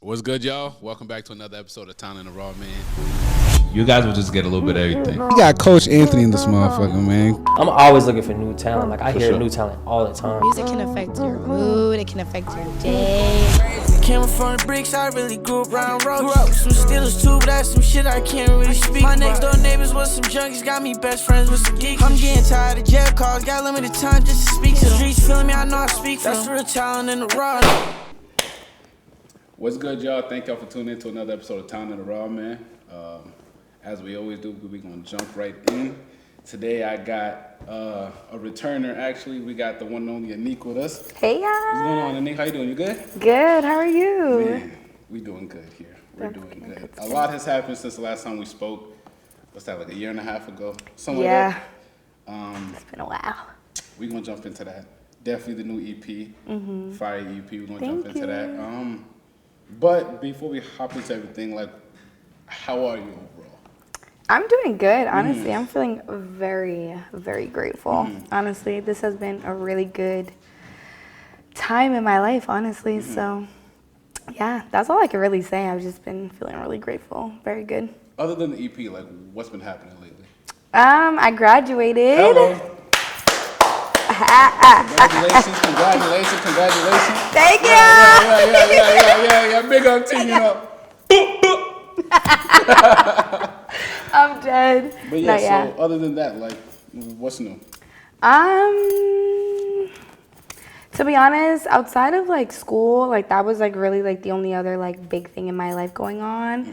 What's good, y'all? Welcome back to another episode of Town in the Raw, man. You guys will just get a little bit of everything. We got Coach Anthony in this motherfucker, man. I'm always looking for new talent. Like, I hear new talent all the time. Music can affect your mood. It can affect your day. Came from the bricks, I really grew up around roads. Grew up with some stealers too, but that's some shit I can't really speak. My next door neighbors was some junkies, got me best friends with some geeks. I'm getting tired of jail calls, got limited time just to speak to them. Streets feeling me, I know I speak for them. That's real talent in the raw. What's good, y'all? Thank y'all for tuning in to another episode of Town in the Raw, man. As we always do, we're going to jump right in. Today I got a returner, actually. We got the one and only Annike with us. Hey, y'all. What's going on, Annike? How you doing? You good? Good. How are you? Man, we doing good here. We're doing good. A lot has happened since the last time we spoke. What's that, like a year and a half ago? Something yeah. like that. It's been a while. We're going to jump into that. Definitely the new EP. Fire EP. We're going to jump into that. But before we hop into everything, like, how are you overall? I'm doing good, honestly. I'm feeling very, very grateful. Honestly, this has been a really good time in my life, honestly. So, yeah, that's all I can really say. I've just been feeling really grateful. Very good. Other than the EP, like, what's been happening lately? I graduated. Hello. Congratulations. Thank you. Yeah. Big up to you know. I'm dead. But yeah, so other than that, like, what's new? To be honest, outside of like school, like that was like really like the only other like big thing in my life going on,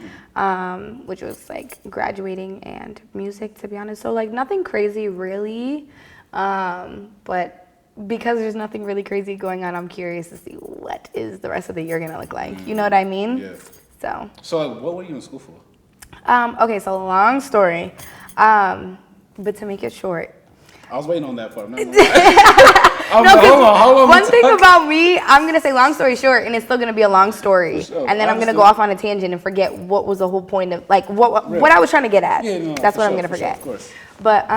which was like graduating and music, to be honest. So like nothing crazy really, but because there's nothing really crazy going on, I'm curious to see what is the rest of the year gonna look like. You know what I mean? Yeah. So like, what were you in school for? Okay, so long story, but to make it short. I was waiting on that part. One thing about me, I'm gonna say long story short, and it's still gonna be a long story, and then I'm gonna go off on a tangent and forget what was the whole point of like what I was trying to get at. Yeah, no, that's what I'm gonna forget. Of course. But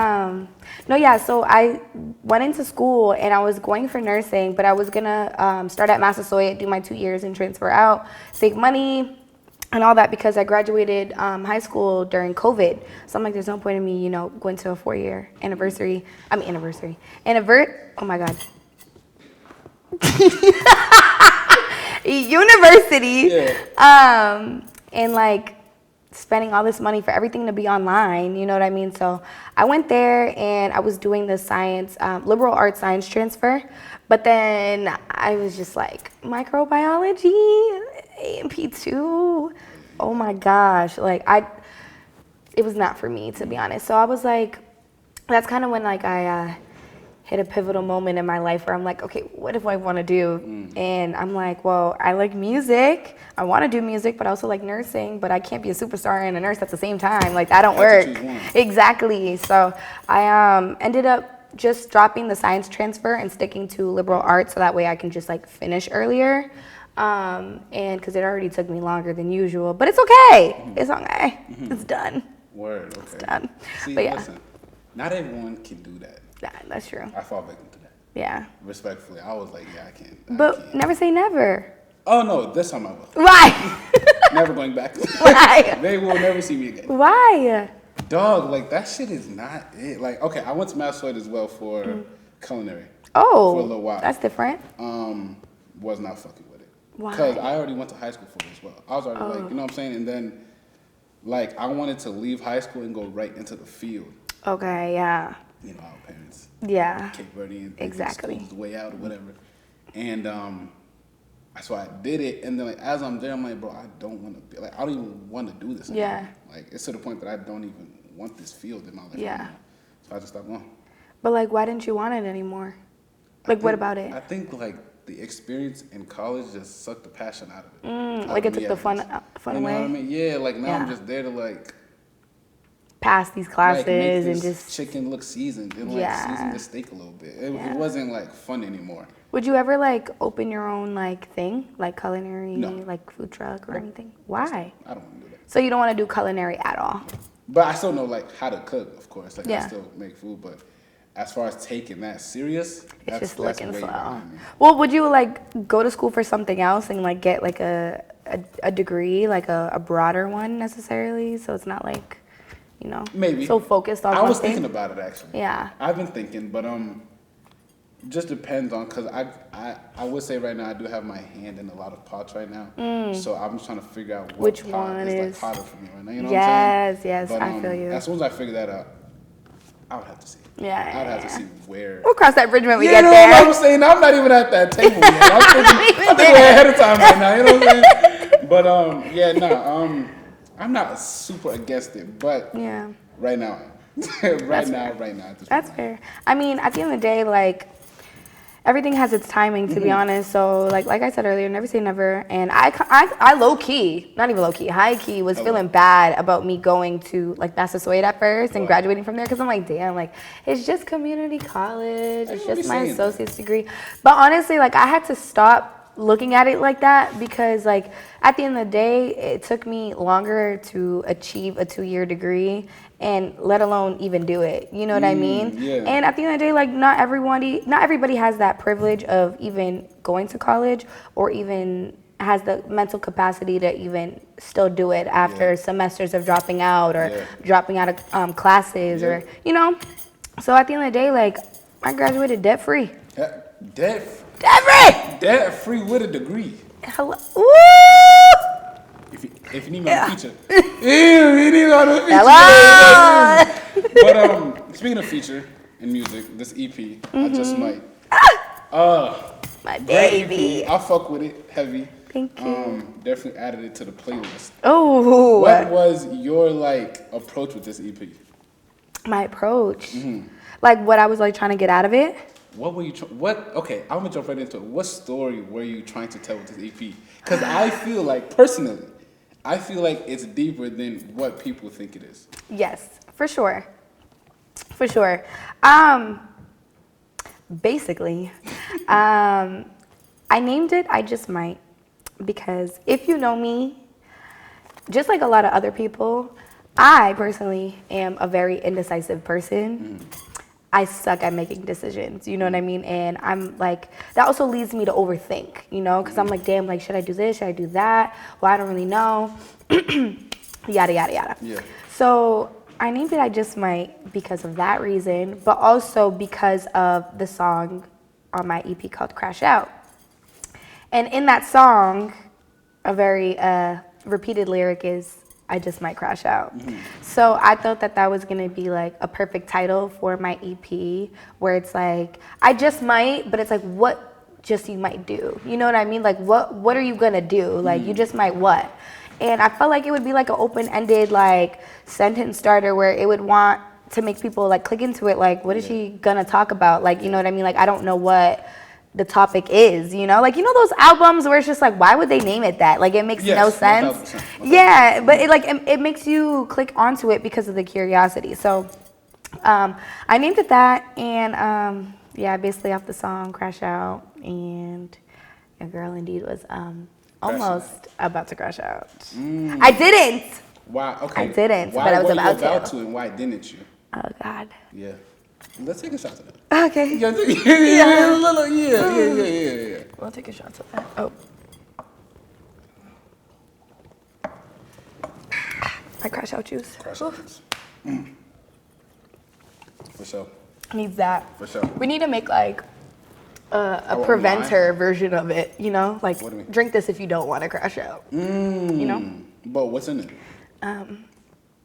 no, yeah. So I went into school and I was going for nursing, but I was gonna start at Massasoit, do my 2 years, and transfer out, save money and all that because I graduated high school during COVID. So I'm like, there's no point in me, going to a 4-year anniversary. Oh my God. University. Yeah. And like spending all this money for everything to be online, you know what I mean? So I went there and I was doing the science, liberal arts science transfer. But then I was just like, microbiology, A&P2. Oh my gosh. Like it was not for me, to be honest. So I was like, that's kind of when like I hit a pivotal moment in my life where I'm like, okay, what do I want to do? And I'm like, well, I like music. I want to do music, but I also like nursing, but I can't be a superstar and a nurse at the same time. Like that don't work. Exactly. So I ended up just dropping the science transfer and sticking to liberal arts so that way I can just like finish earlier. And because it already took me longer than usual, but it's okay. It's okay. It's done. Word. Okay. It's done. See, but yeah. Listen, not everyone can do that. Yeah, that's true. I fall victim to that. Yeah. Respectfully, I was like, yeah, I can't. But never say never. Oh no, this time I will. Why? Never going back. Why? They will never see me again. Why? Dog, like that shit is not it. Like, okay, I went to Massasoit as well for culinary. Oh, for a little while. That's different. Was not fucking with it. Why? Because I already went to high school for it as well. I was already like, you know what I'm saying? And then, like, I wanted to leave high school and go right into the field. Okay, yeah. You know, our parents. Yeah. Cape Verdean. Exactly. School's the way out or whatever. And so I did it. And then, like, as I'm there, I'm like, bro, I don't want to be, like, I don't even want to do this anymore. Yeah. Like, it's to the point that I don't even want this field in my life Yeah. anymore. So I just stopped going. But, like, why didn't you want it anymore? Like, what about it? I think, like, the experience in college just sucked the passion out of it. Like, it took the fun away? You know what I mean? Yeah, like, now I'm just there to, like, pass these classes like, make this and just chicken look seasoned and, like, season the steak a little bit. It wasn't, like, fun anymore. Would you ever, like, open your own, like, thing? Like, culinary, No. like, food truck or anything? Why? I don't want to do that. So you don't want to do culinary at all? But I still know, like, how to cook, of course. Like, Yeah. I still make food, but as far as taking that serious, It's just looking way slow. behind me. Well, would you like go to school for something else and like get like a a degree, like a broader one necessarily. So it's not like, you know, Maybe. so focused on I one was thing. thinking about it actually. Yeah. I've been thinking, but just depends on, cause I would say right now I do have my hand in a lot of pots right now. So I'm trying to figure out Which pot one is is like hotter for me right now. You know what I'm saying? Yes, But, I feel you. As soon as I figure that out, I would have to see. Yeah, I'd have to yeah. see where. We'll cross that bridge when we You get know there. what I'm saying? I'm not even at that table yet. I'm thinking way ahead of time right now. You know what I'm saying? But yeah, no, I'm not super against it. But Yeah. right now, right now. At this That's point. fair. I mean, at the end of the day, like, everything has its timing, to be honest. So, like I said earlier, never say never. And I low key, not even low key, high key, was feeling bad about me going to like Massasoit at first and graduating from there, because I'm like, damn, like it's just community college, it's just my associate's degree. But honestly, like I had to stop looking at it like that, because like at the end of the day, it took me longer to achieve a 2-year degree, and let alone even do it. You know what I mean? Yeah. And at the end of the day, like not everybody has that privilege of even going to college, or even has the mental capacity to even still do it after semesters of dropping out, or dropping out of classes, or you know. So at the end of the day, like I graduated debt free. Debt free with a degree. Hello. Woo! If you need me on a feature. You need me on a feature. Hello. But speaking of feature in music, this EP, I just might. My Great baby. EP. I fuck with it heavy. Thank you. Definitely added it to the playlist. Oh. What was your like approach with this EP? My approach. Like what I was like trying to get out of it. What were you? Okay, I'm gonna jump right into it. What story were you trying to tell with this EP? Because I feel like personally, I feel like it's deeper than what people think it is. Yes, for sure. For sure. Basically, I named it I Just Might, because if you know me, just like a lot of other people, I personally am a very indecisive person. I suck at making decisions, you know what I mean? And I'm like, that also leads me to overthink, you know? Because I'm like, damn, like, should I do this? Should I do that? Well, I don't really know. Yada, yada, yada. Yeah. So I named it I Just Might because of that reason, but also because of the song on my EP called Crash Out. And in that song, a very repeated lyric is, I just might crash out. So I thought that that was gonna be like a perfect title for my EP, where it's like, I just might, but it's like, what just you might do? You know what I mean? Like, what are you gonna do? Like, you just might what? And I felt like it would be like an open-ended like sentence starter, where it would want to make people like click into it. Like, what is she gonna talk about? Like, you know what I mean? Like, I don't know what the topic is, you know? Like, you know those albums where it's just like, why would they name it that? Like, it makes no sense. 1,000%. Yeah, but it makes you click onto it because of the curiosity. So I named it that, and yeah, basically off the song Crash Out, and a girl indeed was almost about to crash out. I didn't. Why? Okay. I didn't, Why but I was were you about to, and why didn't you? Oh God. Yeah. Let's take a shot to that. Okay. Yeah. We'll take a shot to that. Oh. My crash out juice. Crash out juice. For sure. Needs that. For sure. We need to make like a preventer version of it, you know? Like, What do you mean? drink this if you don't want to crash out. You know? But what's in it? I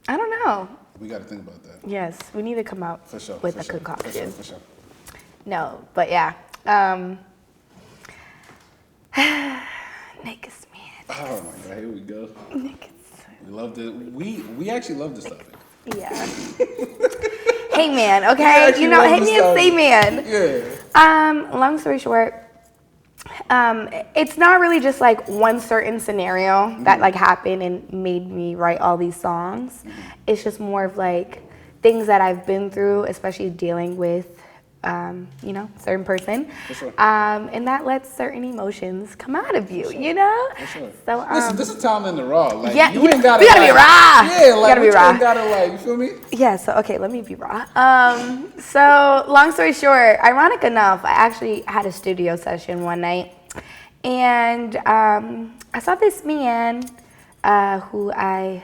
don't know. We got to think about that. Yes, we need to come out For sure. with for a sure, concoction. For sure. No, but yeah. Niggas, man. Oh my God, here we go. Niggas. We love it. We actually love this topic. Yeah. Hey man, okay? actually You know, love hey this man, say topic. man. Yeah. Long story short, it's not really just like one certain scenario that like happened and made me write all these songs. It's just more of like things that I've been through, especially dealing with, you know, certain person. For sure. And that lets certain emotions come out of you, you know? For sure. So, Listen, this is talent in the raw. Like, yeah, you ain't gotta. we gotta be raw. Yeah, like, gotta be raw. You ain't gotta like. You feel me? Yeah, so okay, let me be raw. So long story short, ironic enough, I actually had a studio session one night, And I saw this man who I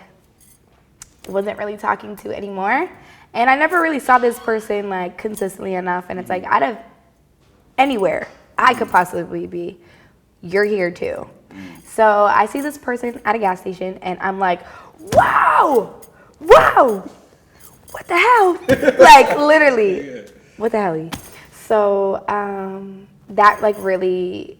wasn't really talking to anymore. And I never really saw this person like consistently enough. And it's like out of anywhere I could possibly be, you're here too. So I see this person at a gas station and I'm like, wow, what the hell? Like literally, what the hell? So that like really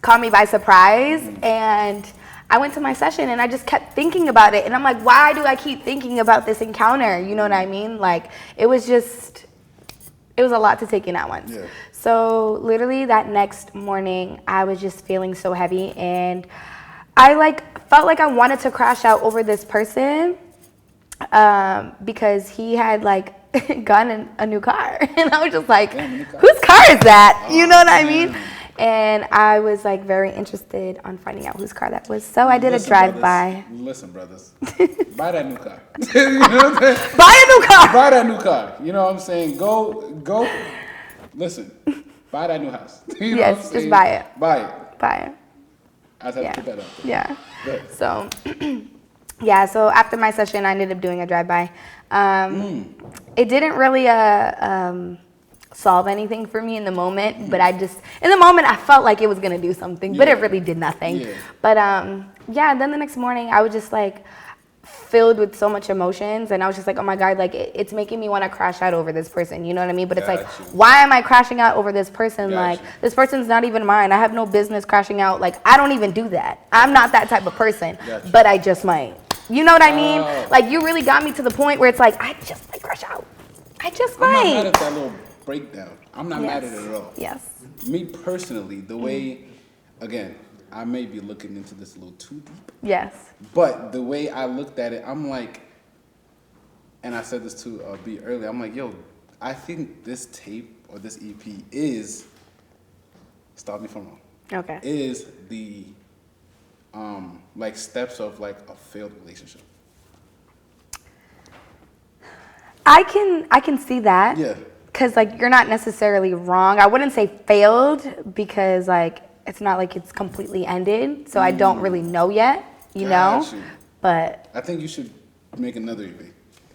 caught me by surprise, and I went to my session and I just kept thinking about it, and I'm like, why do I keep thinking about this encounter? You know what I mean? Like it was a lot to take in at once. Yeah. So literally that next morning I was just feeling so heavy, and I like felt like I wanted to crash out over this person because he had like gotten a new car, and I was just like, whose car is that? You know what I mean? And I was like very interested on finding out whose car that was. So I did a drive-by. Listen, brothers, buy that new car. You know what I'm saying? Buy a new car. Buy that new car. You know what I'm saying? Go. Listen, buy that new house. You know yes, what I'm just buy it. Buy it. Buy it. I just have to put that up there. Yeah. Good. So, yeah. So after my session, I ended up doing a drive-by. It didn't really solve anything for me in the moment, but in the moment I felt like it was gonna do something, but it really did nothing. Yeah. But yeah, then the next morning I was just like filled with so much emotions, and I was just like, oh my God, like it's making me want to crash out over this person, you know what I mean? But it's like, why am I crashing out over this person? Like this person's not even mine. I have no business crashing out. Like I don't even do that. I'm not that type of person, but I just might. You know what I mean? Like you really got me to the point where it's like, I just might crash out. I just might. I'm not mad at that little breakdown. I'm not mad at it at all. Yes. Me personally, the way, again, I may be looking into this a little too deep. Yes. But the way I looked at it, I'm like, and I said this to B earlier, I'm like, yo, I think this tape or this EP is, stop me if I'm wrong. Okay. Is the like steps of like a failed relationship. I can see that. Yeah. Cause like you're not necessarily wrong. I wouldn't say failed because like it's not like it's completely ended. So I don't really know yet, you know. But I think you should make another EP.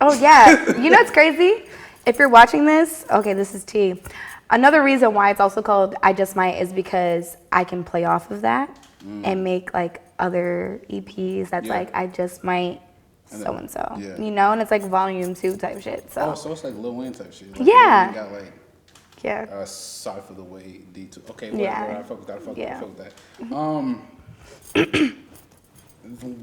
Oh yeah. You know what's crazy? If you're watching this, okay, this is tea. Another reason why it's also called I Just Might is because I can play off of that and make like other EPs that's like I just might so and so, you know, and it's like volume 2 type shit. So so it's like Lil Wayne type shit. Like, yeah. Got like Sorry for the Way D2. Okay, whatever. I fuck with that. I fuck with that.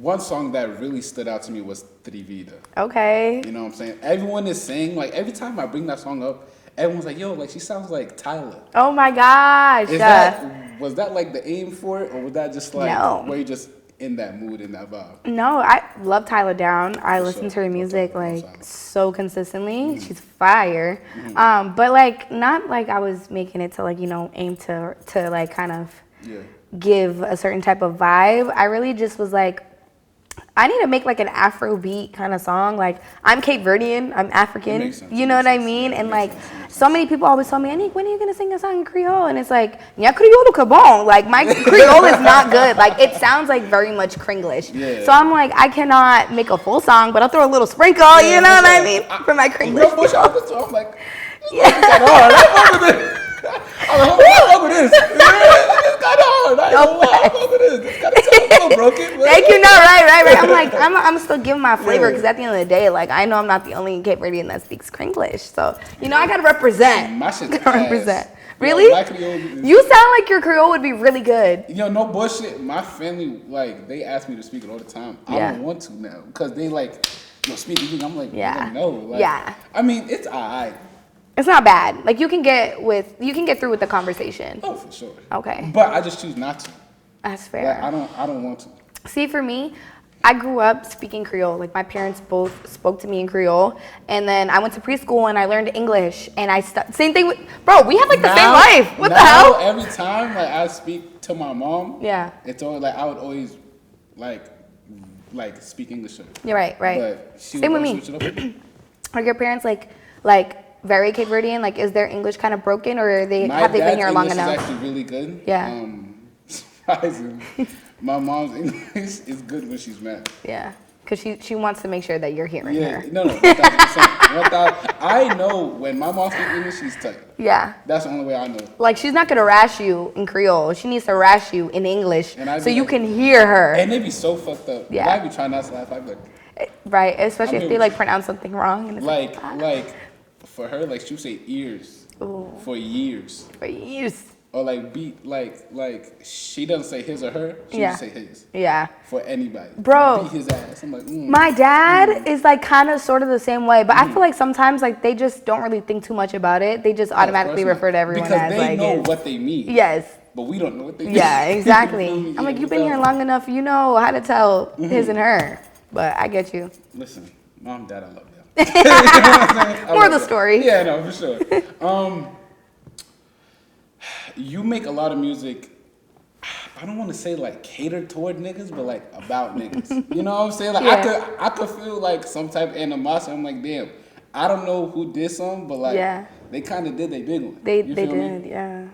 One song that really stood out to me was Trivida. Okay. You know what I'm saying? Everyone is saying, like, every time I bring that song up, everyone's like, yo, like, she sounds like Tyler. Oh my gosh. Was that like the aim for it, or was that just like, were you just in that mood, in that vibe? No, I love Tyler Down. I listen to her music like so consistently. She's fire. But like, not like I was making it to like, you know, aim to like kind of give a certain type of vibe. I really just was like, I need to make like an Afrobeat kind of song. Like I'm Cape Verdean, I'm African. You know what I mean? And like so many people always tell me, Annike, when are you gonna sing a song in Creole? And it's like, yeah, Creole ka bon. Like my Creole is not good. Like it sounds like very much Kringlish. Yeah. So I'm like, I cannot make a full song, but I'll throw a little sprinkle. You know what I mean? For my Kringlish. I'm like, I fuck with this. It's kind of hard. I fuck with this. It's kind of tough. Broken. Thank you. No, right. I'm like, I'm still giving my flavor because at the end of the day, like, I know I'm not the only Cape Verdean that speaks Kringlish. So, you know, I gotta represent. My shit's represent. Really? You sound like your Creole would be really good. Yo, no bullshit. My family, like, they ask me to speak it all the time. I don't want to now because they like, yo, speak it. I'm like, no. Like, I mean, it's alright. It's not bad. Like you can get through with the conversation. Oh, for sure. Okay. But I just choose not to. That's fair. Like, I don't want to. See, for me, I grew up speaking Creole. Like my parents both spoke to me in Creole, and then I went to preschool and I learned English. And same thing with we have like the same life. What the hell? Every time like I speak to my mom, it's always like I would always like speak English to her. You're right. But she same with me. Are your parents like very Cape Verdean? Like, is their English kind of broken, or have they been here long enough? My dad's English is actually really good. Yeah. My mom's English is good when she's mad. Yeah. Because she wants to make sure that you're hearing Yeah, her. no, 1,000%. I know when my mom speaks English, she's tight. Yeah. That's the only way I know. Like, she's not going to rash you in Creole. She needs to rash you in English And I'd so be you like- can hear her. And they be so fucked up. Yeah. I'd be trying not to laugh. I'd be like, Right, especially I'm if they here- like pronounce something wrong. And it's like for her, like she'll say ears Ooh. for years. for years. Or like beat like she doesn't say his or her. She Yeah. just say his Yeah. for anybody. Bro. Beat his ass. I'm like, My dad is like kind of sort of the same way, but I feel like sometimes like they just don't really think too much about it. They just automatically of course refer to not. everyone because as they like know his. what they mean. Yes. But we don't know what they mean. Yeah, exactly. You feel me? I'm like, Yeah, you've been here long enough, you know how to tell his and her. But I get you. Listen, mom, dad, I love you. More of the story. Yeah, no, for sure. You make a lot of music. I don't want to say like catered toward niggas, but like about niggas. You know what I'm saying? Like Yeah. I could feel like some type of animosity. I'm like, damn, I don't know who did some, but like Yeah. they kind of did their big one. They You feel me? did, yeah.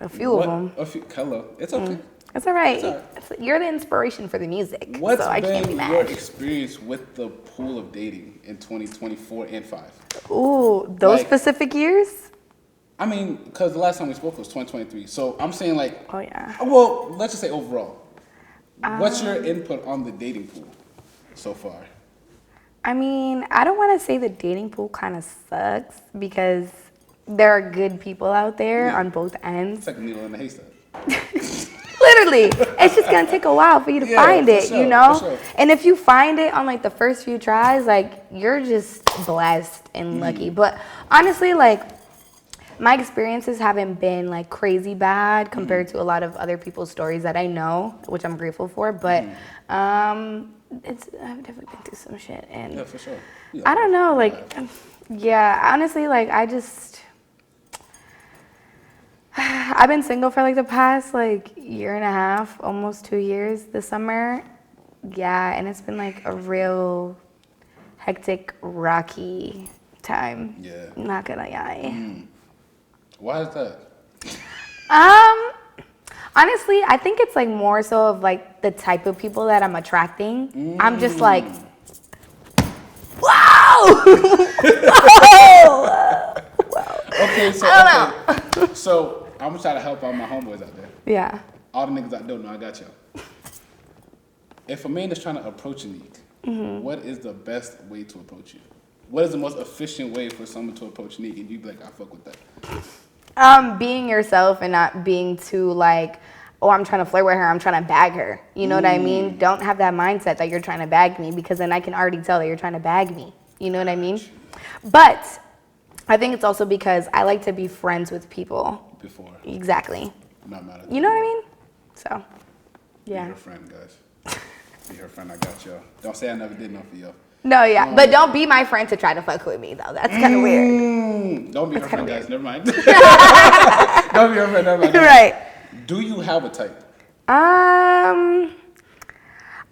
A few of them. A few. Hello, it's okay. It's all right. It's all right. You're the inspiration for the music, What's so I can't be been mad. your experience with the pool of dating in 2024 and 5? Ooh, those Like- specific years? I mean, because the last time we spoke was 2023. So I'm saying like, Oh yeah. well, let's just say overall. What's your input on the dating pool so far? I mean, I don't want to say the dating pool kind of sucks because there are good people out there Yeah. on both ends. It's like a needle in a haystack. Literally, it's just gonna take a while for you to Yeah, find for it, sure, you know? for sure. And if you find it on like the first few tries, like you're just blessed and lucky. But honestly, like my experiences haven't been like crazy bad compared to a lot of other people's stories that I know, which I'm grateful for. But it's I've definitely been through some shit, and Yeah, for sure. Yeah. I don't know, like yeah, honestly, like I've been single for like the past like year and a half, almost 2 years this summer. Yeah, and it's been like a real hectic, rocky time. Yeah. Not gonna lie. Why is that? Honestly, I think it's like more so of like the type of people that I'm attracting. I'm just like, wow! Whoa! Okay, so I don't so I'm gonna try to help out my homeboys out there. Yeah. All the niggas I don't know, I got y'all. If a man is trying to approach Annike, what is the best way to approach you? What is the most efficient way for someone to approach Annike and you be like, I fuck with that? Being yourself and not being too like, oh, I'm trying to flirt with her, I'm trying to bag her. You know what I mean? Don't have that mindset that you're trying to bag me because then I can already tell that you're trying to bag me. You know what I mean? But I think it's also because I like to be friends with people. Before. Exactly. Not mad at You know what I mean? So, Be yeah. her friend, guys. Be her friend, I got y'all. Don't say I never did nothing for y'all. No, yeah. But don't be my friend to try to fuck with me, though. That's kind of weird. Don't be her friend, kinda guys. Never mind. Don't be her friend, never mind. Right. Do you have a type?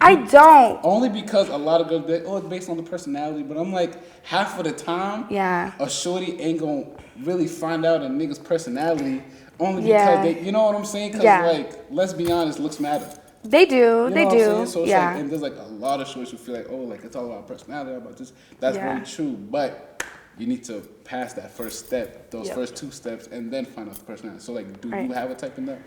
I don't. Only because a lot of girls be like, oh, it's based on the personality. But I'm like, half of the time, Yeah. a shorty ain't gonna really find out a nigga's personality only because Yeah. they, you know what I'm saying? Because, Yeah. like, let's be honest, looks matter. They do. You know They what I'm do. saying? So it's Yeah. like, and there's like a lot of shorties who feel like, oh, like it's all about personality, about this. That's Yeah. very true. But you need to pass that first step, those Yep. first 2 steps, and then find out the personality. So, like, do Right. you have a type in that?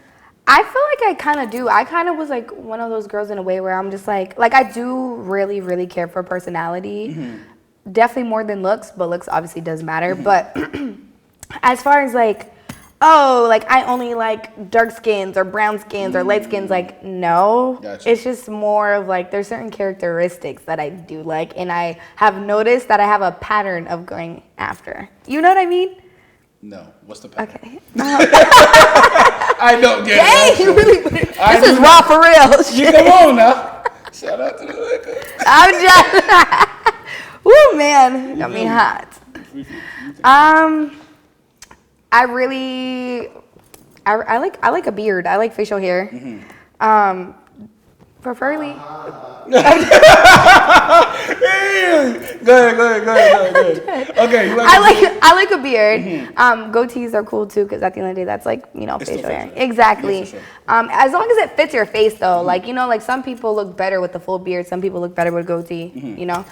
I feel like I kind of do. I kind of was like one of those girls in a way where I'm just like I do really, really care for personality. Definitely more than looks, but looks obviously does matter. But as far as like, oh, like I only like dark skins or brown skins or light skins, like no. Gotcha. It's just more of like there's certain characteristics that I do like, and I have noticed that I have a pattern of going after. You know what I mean? No. What's the pattern? Okay. I don't get Hey, it. you really put it. This is do raw for real. You come on now. Shout out to the liquor. I'm just. Woo, man, got me hot. I really, I like a beard. I like facial hair. Preferably. Go ahead. Okay, you I like a beard. Goatees are cool too, because at the end of the day, that's like, you know, facial hair. Exactly. Yeah, for sure. As long as it fits your face though, like, you know, like some people look better with the full beard, some people look better with goatee, you know.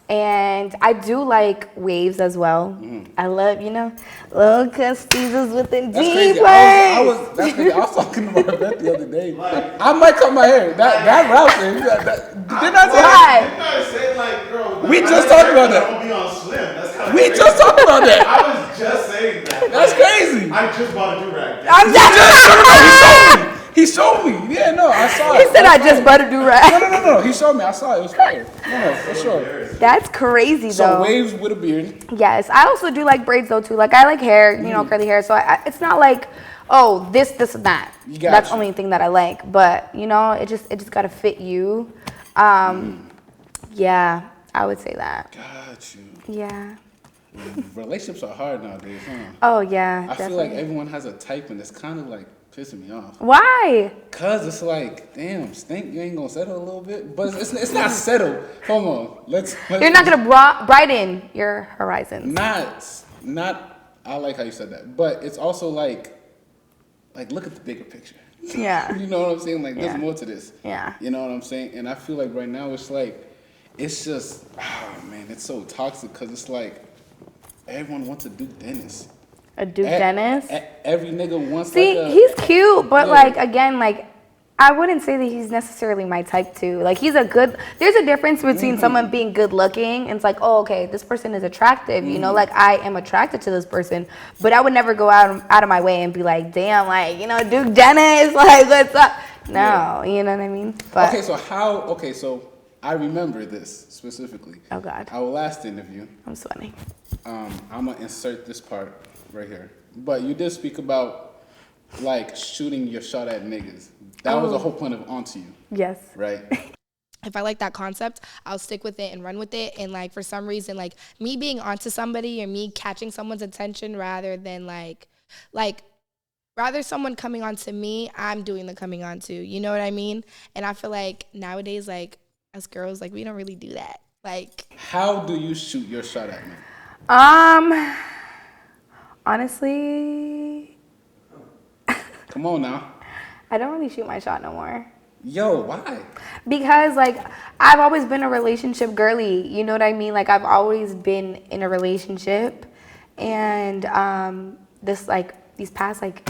And I do like waves as well. I love, you know, little castizas with the That's crazy. deep That's crazy. I was talking about that the other day. I might cut my hair. That route thing. Didn't I say that? You gotta say like, girl. We just talked about that. Don't be on slim. That's kind of. We just talked about that. I was just saying that. That's crazy. I just bought a do-rag. He showed me. Yeah, no, I saw He it. said I just bought a do-rag. No. He showed me. I saw it. It was fire. No, for sure. That's crazy So though. waves with a beard. Yes, I also do like braids though too. Like I like hair, you know, curly hair. So it's not like, oh, this, and that. That's the only thing that I like. But you know, it just gotta fit you. Yeah, I would say that. Got you. Yeah. Relationships are hard nowadays, huh? Oh yeah. I definitely. feel like everyone has a type, and it's kind of like pissing me off. Why? Cause it's like, damn, stink, you ain't gonna settle a little bit, but it's not settled. Hold on, let's You're not gonna brighten your horizons. Not. I like how you said that, but it's also like look at the bigger picture. Yeah. You know what I'm saying? Like, Yeah. there's more to this. Yeah. You know what I'm saying? And I feel like right now it's just, oh man, it's so toxic because it's like everyone wants a Duke Dennis. A Duke Dennis? Every nigga wants. See, like a, he's cute, but Yeah. like again, like I wouldn't say that he's necessarily my type too. Like there's a difference between someone being good looking and it's like, oh, okay, this person is attractive, you know, like I am attracted to this person, but I would never go out of my way and be like, damn, like, you know, Duke Dennis, like, what's up? No, you know what I mean? But so I remember this specifically. oh God, Our last interview, I'm sweating. I'm gonna insert this part right here. But you did speak about like shooting your shot at niggas. That was the whole point of Onto You, Yes. right? If I like that concept, I'll stick with it and run with it. And like for some reason, like me being onto somebody or me catching someone's attention rather than rather someone coming on to me, I'm doing the coming on to. You know what I mean? And I feel like nowadays, like as girls, like we don't really do that. Like, How do you shoot your shot at me? Honestly, Come on now. I don't really shoot my shot no more. Yo, why? Because like I've always been a relationship girly, you know what I mean? Like I've always been in a relationship, and these past like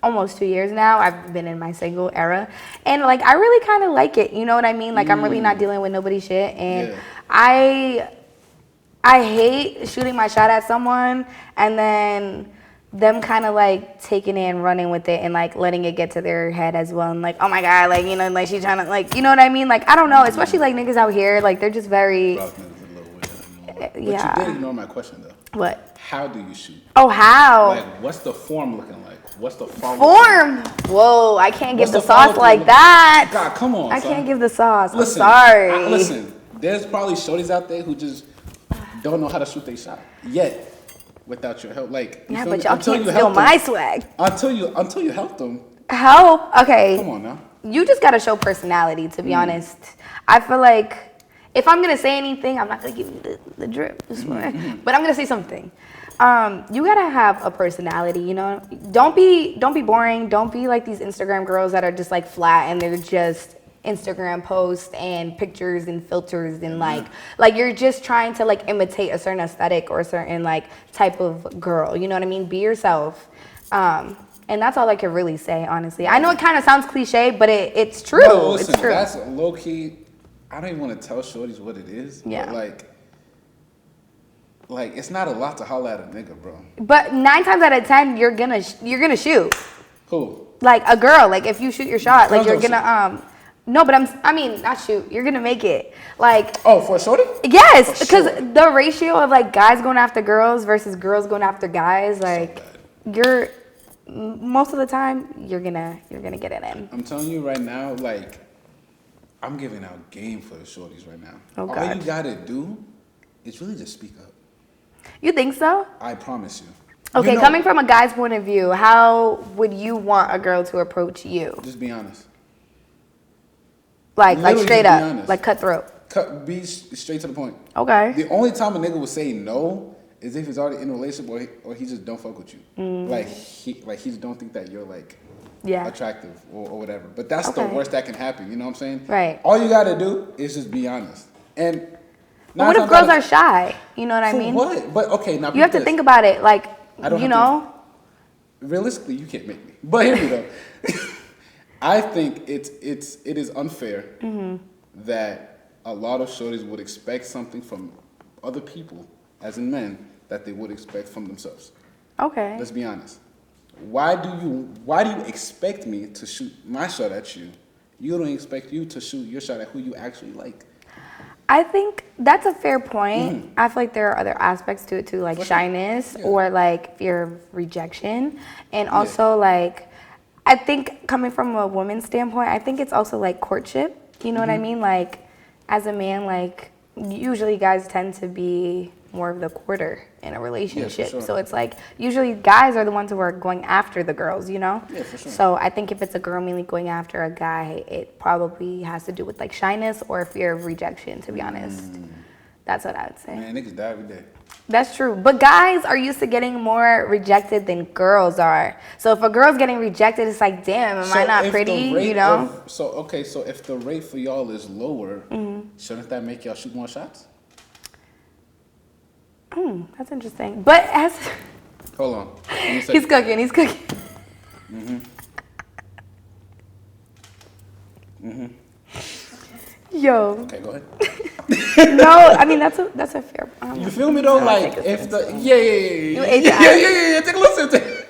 almost 2 years now, I've been in my single era, and like I really kind of like it, you know what I mean? Like I'm really not dealing with nobody shit, and Yeah. I hate shooting my shot at someone and then them kind of like taking it and running with it and like letting it get to their head as well, and like, oh my God, like, you know, like she's trying to, like, you know what I mean? Like I don't know, especially like niggas out here, like they're just very Rough niggas a little weird. But yeah. you did ignore my question though. What? How do you shoot? Oh, how? Like, what's the form looking like? What's the form? Form? Whoa, I can't give What's the the form sauce like looking that. God, come on. I son. can't give the sauce. Listen, I'm sorry. Listen, there's probably shorties out there who just don't know how to shoot their shot yet, without your help. Like, you Yeah, feel but me? y'all Until can't you steal help them. my swag. Until you help them. Help? Okay. Come on now. You just gotta show personality, to be honest. I feel like if I'm gonna say anything, I'm not gonna give you the drip this morning, but I'm gonna say something. You gotta have a personality, you know. Don't be boring. Don't be like these Instagram girls that are just like flat and they're just Instagram posts and pictures and filters and like you're just trying to like imitate a certain aesthetic or a certain like type of girl. You know what I mean? Be yourself. And that's all I can really say, honestly. I know it kind of sounds cliche, but it's true. No, listen, it's true. that's low key. I don't even want to tell shorties what it is. Yeah. But like it's not a lot to holler at a nigga, bro. But 9 times out of 10, you're gonna shoot. Who? Like a girl, like if you shoot your shot, like Girls you're don't gonna no, but I mean not shoot. You're gonna make it. Like Oh, for a shorty? yes, For because sure. the ratio of like guys going after girls versus girls going after guys, like you're most of the time you're gonna get it in. I'm telling you right now, like I'm giving out game for the shorties right now. Oh, All God. you gotta do is really just speak up. You think so? I promise you. Okay, You know- coming from a guy's point of view, how would you want a girl to approach you? Just be honest. Like Literally straight just be up, honest. like cutthroat. Be straight to the point. Okay. The only time a nigga will say no is if he's already in a relationship or he just don't fuck with you. Like he just don't think that you're like Yeah. attractive or whatever. But that's the Okay. worst that can happen. You know what I'm saying? Right. All you gotta do is just be honest. And But what if girls are shy? You know what I for mean? what? But okay, now You have to think about it. Like, I don't you have know. realistically, you can't make me. But hear me though. I think it is unfair that a lot of shorties would expect something from other people, as in men, that they would expect from themselves. Okay. Let's be honest. Why do you expect me to shoot my shot at you? You don't expect you to shoot your shot at who you actually like. I think that's a fair point. I feel like there are other aspects to it too, like For sure. shyness Yeah. or like fear of rejection. And also like, I think coming from a woman's standpoint, I think it's also like courtship. You know what I mean? Like as a man, like usually guys tend to be more of the courter in a relationship. sure. So it's like usually guys are the ones who are going after the girls, you know? Yeah, for sure. So I think if it's a girl mainly going after a guy, it probably has to do with like shyness or fear of rejection, to be honest. That's what I would say. Man, niggas die every day. That's true. But guys are used to getting more rejected than girls are. So if a girl's getting rejected, it's like, damn, am I not if the pretty? rate You know? so if the rate for y'all is lower, shouldn't that make y'all shoot more shots? That's interesting. But as Hold on. Let me say- he's cooking. Yo, Okay, go ahead. no, I mean that's a fair. You feel me though? Like take if the offense. yeah. You ate Yeah. that. Take a listen.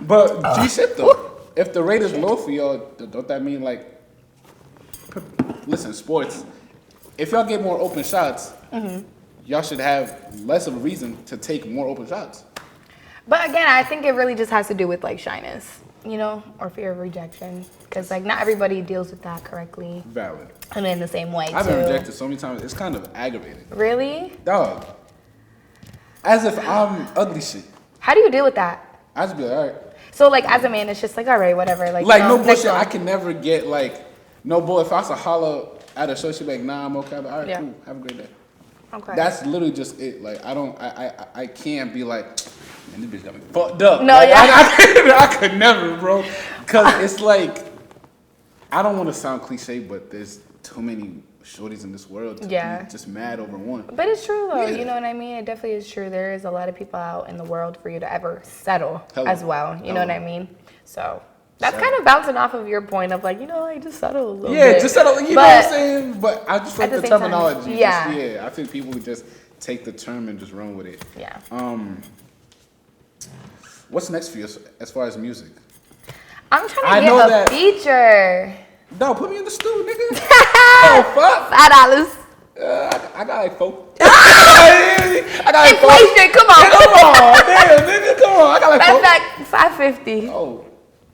But G shit though. If the rate is low for y'all, don't that mean like? Listen, sports. If y'all get more open shots, y'all should have less of a reason to take more open shots. But again, I think it really just has to do with like shyness, you know, or fear of rejection, because like not everybody deals with that correctly. Valid. And in the same way I've been too. rejected so many times. It's kind of aggravating. Really? Dog. As if I'm ugly shit. How do you deal with that? I just be like, all right. So like as a man, it's just like all right, whatever. Like Like you know, no next bullshit. one. I can never get like no bull. If I was to holler at a show, she'd be like, nah, I'm okay. But all right, Yeah. cool. Have a great day. Okay. That's literally just it. Like I can't be like, man, this bitch got me fucked up. No, Like, yeah. I could never, bro. Cause it's like, I don't want to sound cliche, but there's too many shorties in this world to Yeah. be just mad over one. But it's true though, Yeah. you know what I mean? It definitely is true. There is a lot of people out in the world for you to ever settle Hello. as well. You know what I Hello. mean? So that's Settle. kind of bouncing off of your point of like, you know, like just settle a little Yeah, bit. just settle. You know But what I'm saying? But I just like at the the same time, terminology. yeah. Yeah. I think people would just take the term and just run with it. Yeah. What's next for you as far as music? I'm trying I to know get a that- feature. No, put me in the stew, nigga. Oh fuck! $5. I got like 4. I got like 4. Inflation, come on. Come on, damn, nigga, come on. I got like 4. Matter of fact, $5.50 Oh,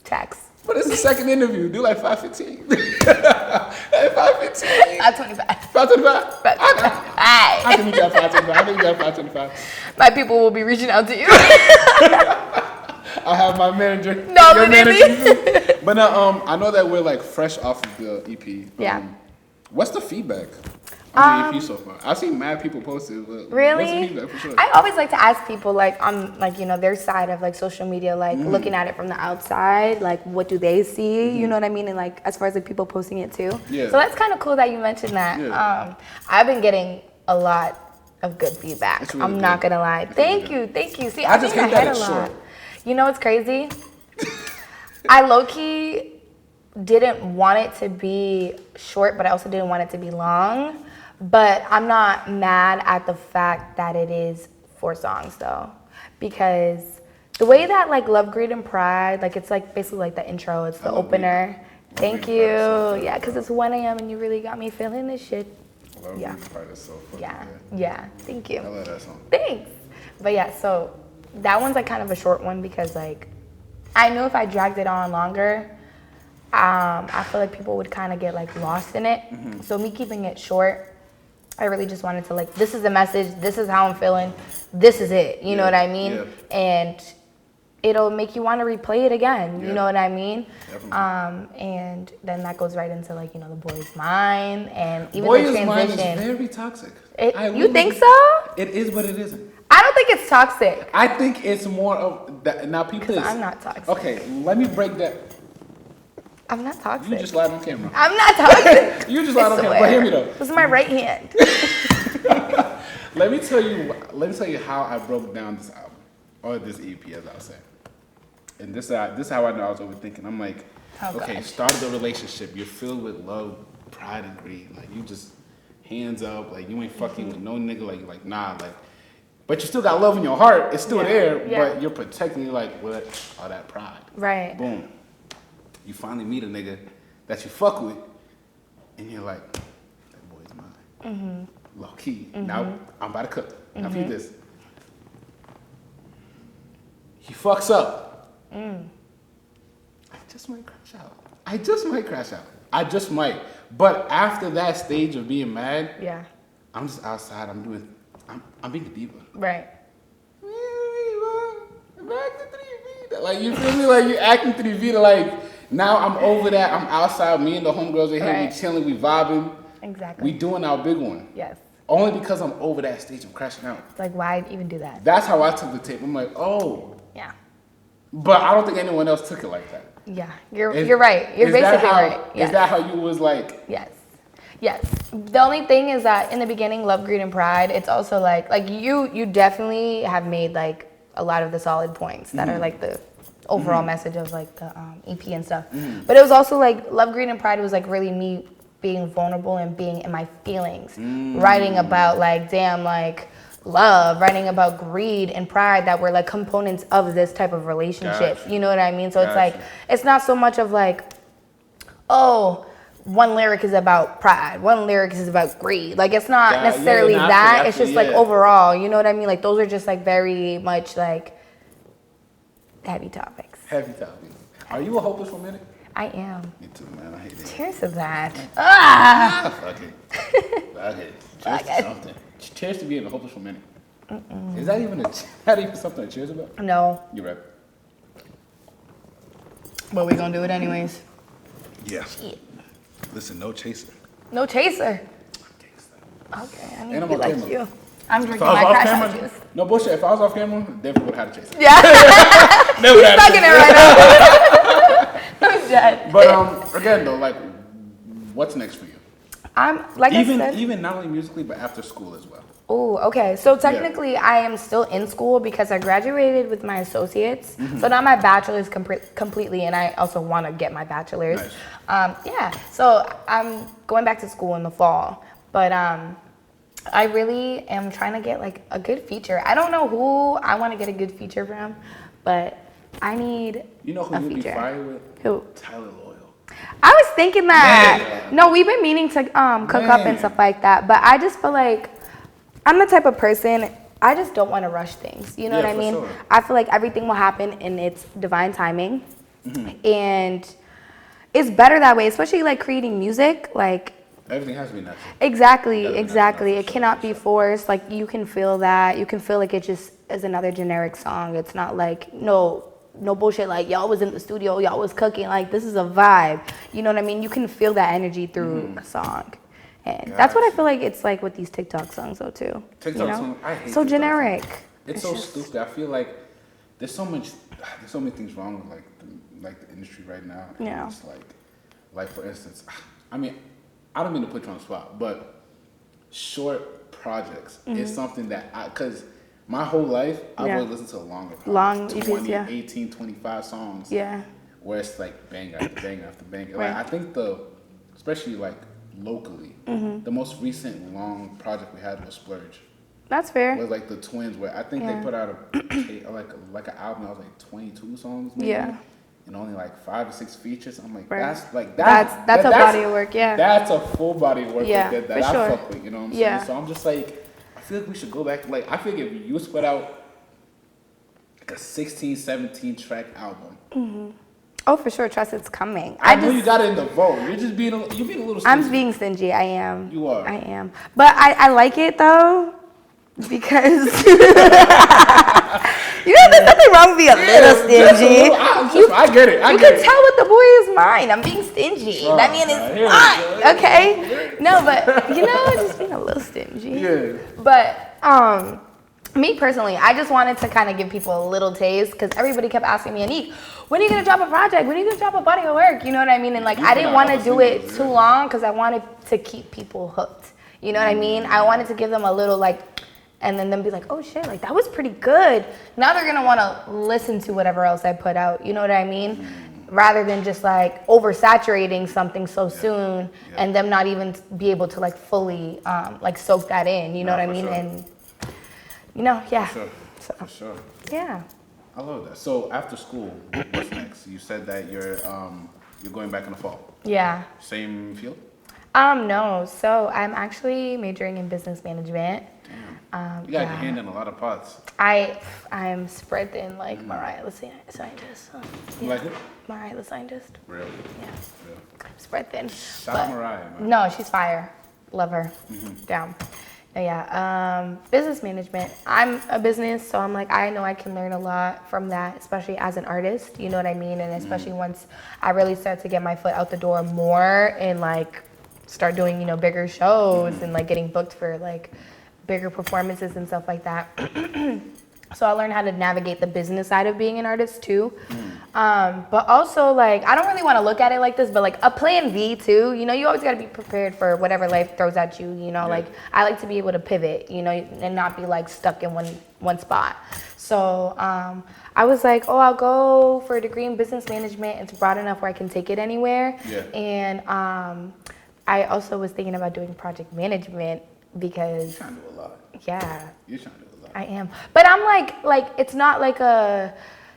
tax. but it's the second interview. Do like 5:15. Like 5:15. $5.25. 5:25. I Alright. can meet you at 5:25. I can meet you at 5:25. My people will be reaching out to you. I have my manager. No, your literally. manager. But now, I know that we're like fresh off of the EP. Yeah. What's the feedback on the EP so far? I've seen mad people post it. But Really? What's the feedback for sure? I always like to ask people like on like, you know, their side of like social media, like looking at it from the outside, like what do they see? You know what I mean? And like as far as like people posting it too. Yeah. So that's kind of cool that you mentioned that. Yeah. I've been getting a lot of good feedback. It's really I'm not good. gonna lie. It's really Thank you. See, I I've just been hate that ahead a it's lot. short. You know what's crazy? I low-key didn't want it to be short, but I also didn't want it to be long. But I'm not mad at the fact that it is 4 songs though, because the way that like Love, Greed, and Pride, like it's like basically like the intro, it's the Love, opener. Thank Greed, you. and Pride is so Yeah, because it's 1 a.m. and you really got me feeling this shit. Love Yeah. Greed, Pride is so fucking Yeah, good. yeah. Thank you. I love that song. Thanks. But yeah, so that one's like kind of a short one because like I knew if I dragged it on longer, I feel like people would kind of get like lost in it. So me keeping it short, I really just wanted to like, this is the message, this is how I'm feeling, this is it. You know what I mean? Yeah. And it'll make you want to replay it again. Yeah. You know what I mean? Definitely. And then that goes right into like, you know, the boy's mind and even Boy's the mind is transition. very toxic. You think so? It is, but it isn't. I don't think it's toxic. I think it's more of that. Now, people. I'm not toxic. Okay, let me break that. I'm not toxic. You just lied on camera. I'm not toxic. You just lied on camera. But hear me though. This is my right hand. Let me tell you how I broke down this album or this EP, as I was saying. And this is how I know I was overthinking. I'm like, okay, gosh. started the relationship. You're filled with love, pride, and greed. Like you just hands up. Like you ain't fucking with no nigga. Like nah. Like, but you still got love in your heart. It's still there. Yeah. But you're protecting you like with all that pride. Right. Boom. You finally meet a nigga that you fuck with, and you're like, that boy's mine. Low key. Now I'm about to cook. Now feed this. He fucks up. I just might crash out. I just might. But after that stage of being mad, Yeah. I'm just outside. I'm being a diva. Right. Like you feel me? Like you acting 3V to like now I'm over that. I'm outside. Me and the homegirls are here. Right. We chilling. We vibing. Exactly. We doing our big one. Yes. Only because I'm over that stage of crashing out. It's like, why even do that? That's how I took the tape. I'm like, oh. Yeah. But I don't think anyone else took it like that. Yeah. You're right. You're Is that basically how- right. Yes. Is that how you was like? Yes. Yes. The only thing is that in the beginning, Love, Greed, and Pride, it's also like you definitely have made like a lot of the solid points that are like the overall message of like the EP and stuff. But it was also like Love, Greed, and Pride was like really me being vulnerable and being in my feelings, writing about like, damn, like love, writing about greed and pride that were like components of this type of relationship. Gotcha. You know what I mean? So it's Gotcha. like, it's not so much of like, oh, one lyric is about pride, one lyric is about greed. Like it's not Yeah, necessarily yeah, that. It's just like yeah. overall, you know what I mean? Like those are just like very much like heavy topics. Heavy topic. Are you a hopeless romantic? I am. Me too, man. I hate it. Cheers to that. Ah! Fuck it. Fuck it. Cheers to something. Cheers to being a hopeless romantic. Is that even something to cheers about? No, You're right. but we gonna do it anyways. Yeah. Listen, no chaser. No chaser. Okay, I need And to I'm be on like camera. you. I'm If drinking I was my off crash camera, out juice. no bullshit. If I was off camera, definitely would have had a chaser. Yeah, Never he's had a sucking it chaser. right now. I'm dead. But again though, like, what's next for you? I'm like I said. Even not only musically, but after school as well. Oh, okay. So technically, I am still in school because I graduated with my associates. So now my bachelor's completely, and I also want to get my bachelor's. Nice. Yeah. So I'm going back to school in the fall, but I really am trying to get like a good feature. I don't know who I want to get a good feature from, but I need You know who a you'd be feature. fire with? Who? Tyler Loyal. I was thinking that. Man. No, we've been meaning to cook up and Man. stuff like that, but I just feel like I'm the type of person, I just don't want to rush things. You know Yeah, what I for mean? sure. I feel like everything will happen in its divine timing. And it's better that way, especially like creating music. Like, Everything has to be natural. exactly. Yeah, It for cannot sure. be forced. Like, you can feel that. You can feel like it just is another generic song. It's not like, no bullshit, like y'all was in the studio, y'all was cooking. Like, this is a vibe. You know what I mean? You can feel that energy through a song. And that's what I feel like it's like with these TikTok songs though too. TikTok you know? songs, I hate so TikTok generic. songs. It's so stupid. I feel like there's so many things wrong with like the industry right now. And Yeah. It's like for instance, I mean, I don't mean to put you on the spot, but short projects is something that because my whole life I've Yeah. always listened to longer projects, Long EPs, 20, yeah. 18, 25 songs. Yeah. Where it's like bang after bang after bang. Right. Like I think especially like locally, the most recent long project we had was Splurge. That's fair. Was like the twins, where I think Yeah. they put out like an album that was like 22 songs, maybe, Yeah. and only like 5 or 6 features. I'm like, Right. that's a body of work, yeah. That's a full body of work Yeah, that for I sure. fuck with. You know what I'm Yeah. saying? So I'm just like, I feel like we should go back to like I feel like if you split out like a 16, 17 track album. Oh, for sure. Trust it's coming. I know you got it in the vault. You're being a little. I'm stingy. being stingy. I am. You are. I am. But I like it though. Because you know, there's nothing wrong with being a little stingy. I get it. You can tell what the boy is mine. I'm being stingy. That man is mine. Okay. No, but you know, just being a little stingy. Yeah. But me personally, I just wanted to kind of give people a little taste because everybody kept asking me, Annike, when are you gonna drop a project? When are you gonna drop a body of work? You know what I mean? And like, I didn't want to do it too long because I wanted to keep people hooked. You know what I mean? I wanted to give them a little like, and then them be like, oh shit, like that was pretty good. Now they're gonna want to listen to whatever else I put out. You know what I mean? Rather than just like oversaturating something so soon and them not even be able to like fully like soak that in. You know what I mean? Sure. And you know, yeah. For sure. Yeah. I love that. So after school, what's next? You said that you're going back in the fall. Yeah. Same field? No. So I'm actually majoring in business management. Damn. You got your hand in a lot of pots. I'm spread thin like Mariah the scientist. Like it? Mariah the scientist. Really? Yeah. Real. Spread thin. Shout out Mariah, man. No, she's fire. Love her. Down. Yeah, business management. I'm a business, so I'm like, I know I can learn a lot from that, especially as an artist, you know what I mean? And especially once I really start to get my foot out the door more and like start doing, you know, bigger shows and like getting booked for like bigger performances and stuff like that. So I learned how to navigate the business side of being an artist too. But also like, I don't really want to look at it like this, but like a plan B too, you know, you always got to be prepared for whatever life throws at you, you know, like I like to be able to pivot, you know, and not be like stuck in one spot. So I was like, oh, I'll go for a degree in business management. It's broad enough where I can take it anywhere. Yeah. And I also was thinking about doing project management because. You're trying to do a lot. Yeah. You're trying to do a lot. I am. But I'm like it's not like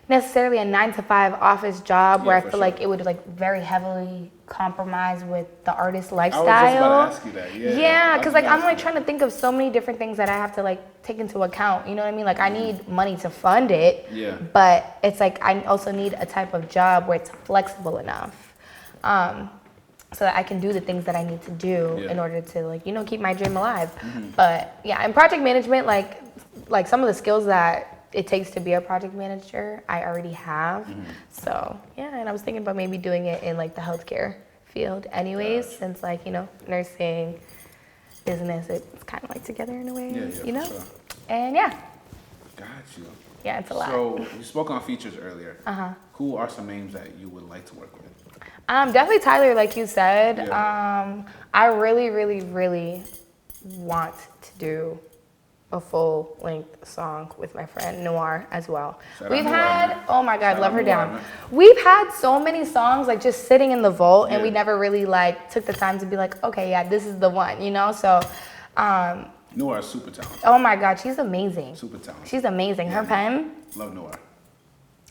necessarily a 9-to-5 office job where I feel like it would like very heavily compromise with the artist lifestyle. I was just about to ask you that. Yeah, because like I'm like trying to think of so many different things that I have to like take into account. You know what I mean? Like I need money to fund it. Yeah. But it's like I also need a type of job where it's flexible enough. So that I can do the things that I need to do in order to like, you know, keep my dream alive. But yeah, in project management, like some of the skills that it takes to be a project manager, I already have. So yeah, and I was thinking about maybe doing it in like the healthcare field anyways, since like, you know, nursing, business, it's kind of like together in a way, you know? Sure. And yeah. Got you. Yeah, it's a lot. So you spoke on features earlier. Who are some names that you would like to work with? Definitely Tyler, like you said. I really, really, really want to do a full-length song with my friend Noir as well. We've had, oh my God, love her down. We've had so many songs like just sitting in the vault, and we never really like took the time to be like, okay, yeah, this is the one, you know? So, Noir is super talented. Oh my God, she's amazing. Super talented. She's amazing. Her pen. Love Noir.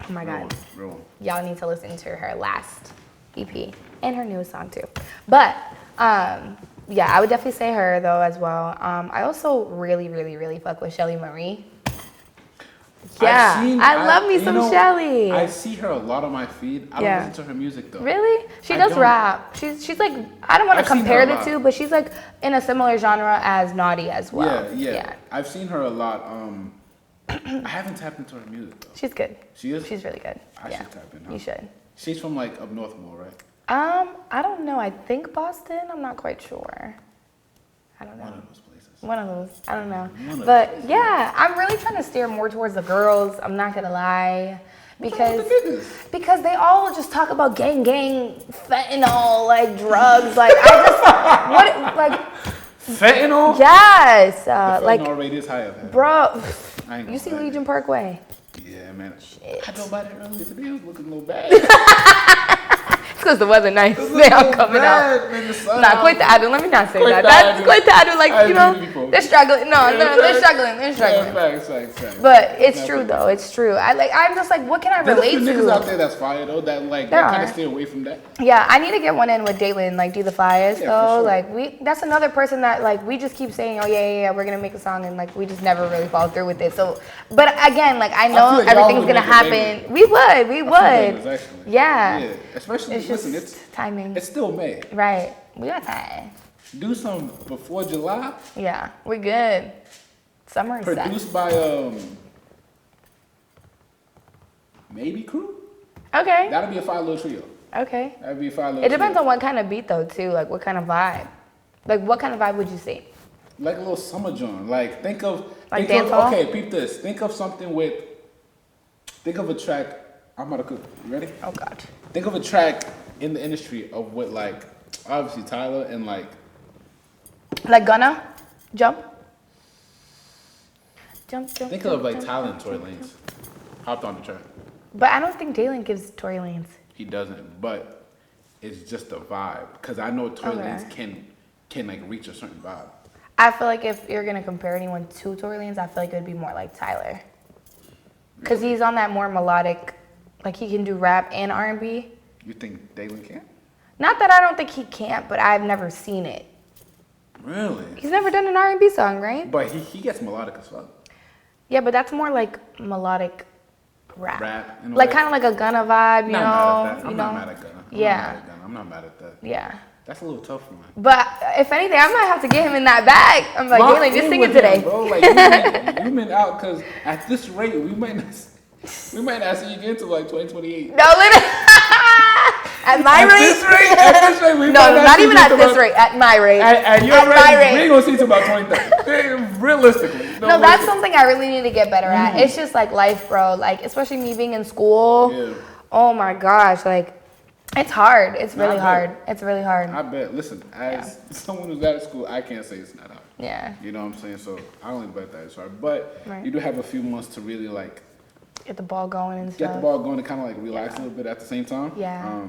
Oh my God. Real one. Y'all need to listen to her last EP and her newest song too. But yeah, I would definitely say her though as well. I also really, really, really fuck with Shelly Marie. Yeah, I love me some Shelly. I see her a lot on my feed. I don't listen to her music though. Really? She does rap. She's like, I don't want to compare the two, but she's like in a similar genre as Naughty as well. Yeah. I've seen her a lot. I haven't tapped into her music though. She's good. She is? She's really good. I should tap in. Huh? You should. She's from like up north more, right? I don't know. I think Boston. I'm not quite sure. I don't know. One of those places. One of those. I don't know. But yeah, I'm really trying to steer more towards the girls. I'm not gonna lie. Because they all just talk about gang, fentanyl, like drugs. Like I just fentanyl? Yes. The fentanyl rate is high up here. Bro, you see Legion Parkway? Yeah, man. Shit. I drove by there earlier today. I was looking a little bad. Because the weather nice. They all coming out. Nah, quit the Adu. Let me not say that. That's quit the Adu. Like, you know, they're struggling. No, they're struggling. They're struggling. But it's true though. It's true. I'm just like, what can I relate to? There's a few niggas out there that's fire though. That like that kind of stay away from that. Yeah, I need to get one in with Dalen. Like, do the flyers though. Sure. Like that's another person that like we just keep saying, oh yeah, we're gonna make a song, and like we just never really follow through with it. So, but again, like I know everything's gonna happen. We would. Yeah. Especially. Listen, it's timing. It's still May. Right. We got time. Do some before July. Yeah, we're good. Summer is set. Produced by maybe Crew. Okay. That'll be a fire little trio. Okay. That'd be a fire little It depends trio. on what kind of beat though too. Like what kind of vibe. Like what kind of vibe would you say? Like a little summer joint. Like think of Like think dancehall? of, okay, peep this. Think of something with think of a track. I'm about to cook. You ready? Oh God. Think of a track in the industry of what like obviously Tyler and like Gunna? Jump? Jump. think of like Tyler and Tory Lanez. Hopped on the track. But I don't think Dalen gives Tory Lanez. He doesn't, but it's just a vibe. Cause I know Tory Okay. Lanez can like reach a certain vibe. I feel like if you're gonna compare anyone to Tory Lanez, I feel like it would be more like Tyler. Cause he's on that more melodic, like he can do rap and R&B. You think Dalen can? Not that I don't think he can't, but I've never seen it. Really? He's never done an R&B song, right? But he gets melodic as well. Yeah, but that's more like melodic rap. Rap, in a Like way. kind of like a Gunna vibe, you Not know? mad at that. I'm you not know? mad at Gunna. Yeah. I'm not mad at that. Yeah. That's a little tough one. But if anything, I might have to get him in that bag. I'm like, Lock Dalen, just in sing it with him, today. bro. Like you been out because at this rate we might not see you again until like 2028. No, literally. At my At rate? this rate, at this rate, we No, might not see even you at till this about- rate. At my rate. At your At my rate, rate. we ain't gonna see till about 2030. Realistically. No, that's something I really need to get better at. It's just like life, bro. Like, especially me being in school. Yeah. Oh my gosh, like, it's hard. It's Nah, really I hard. bet. It's really hard. I bet. Listen, as someone who's out of school, I can't say it's not hard. Yeah. You know what I'm saying? So I only bet that it's hard. But Right. you do have a few months to really like Get the ball going and get stuff. the ball going and kind of like relax a little bit at the same time. Yeah.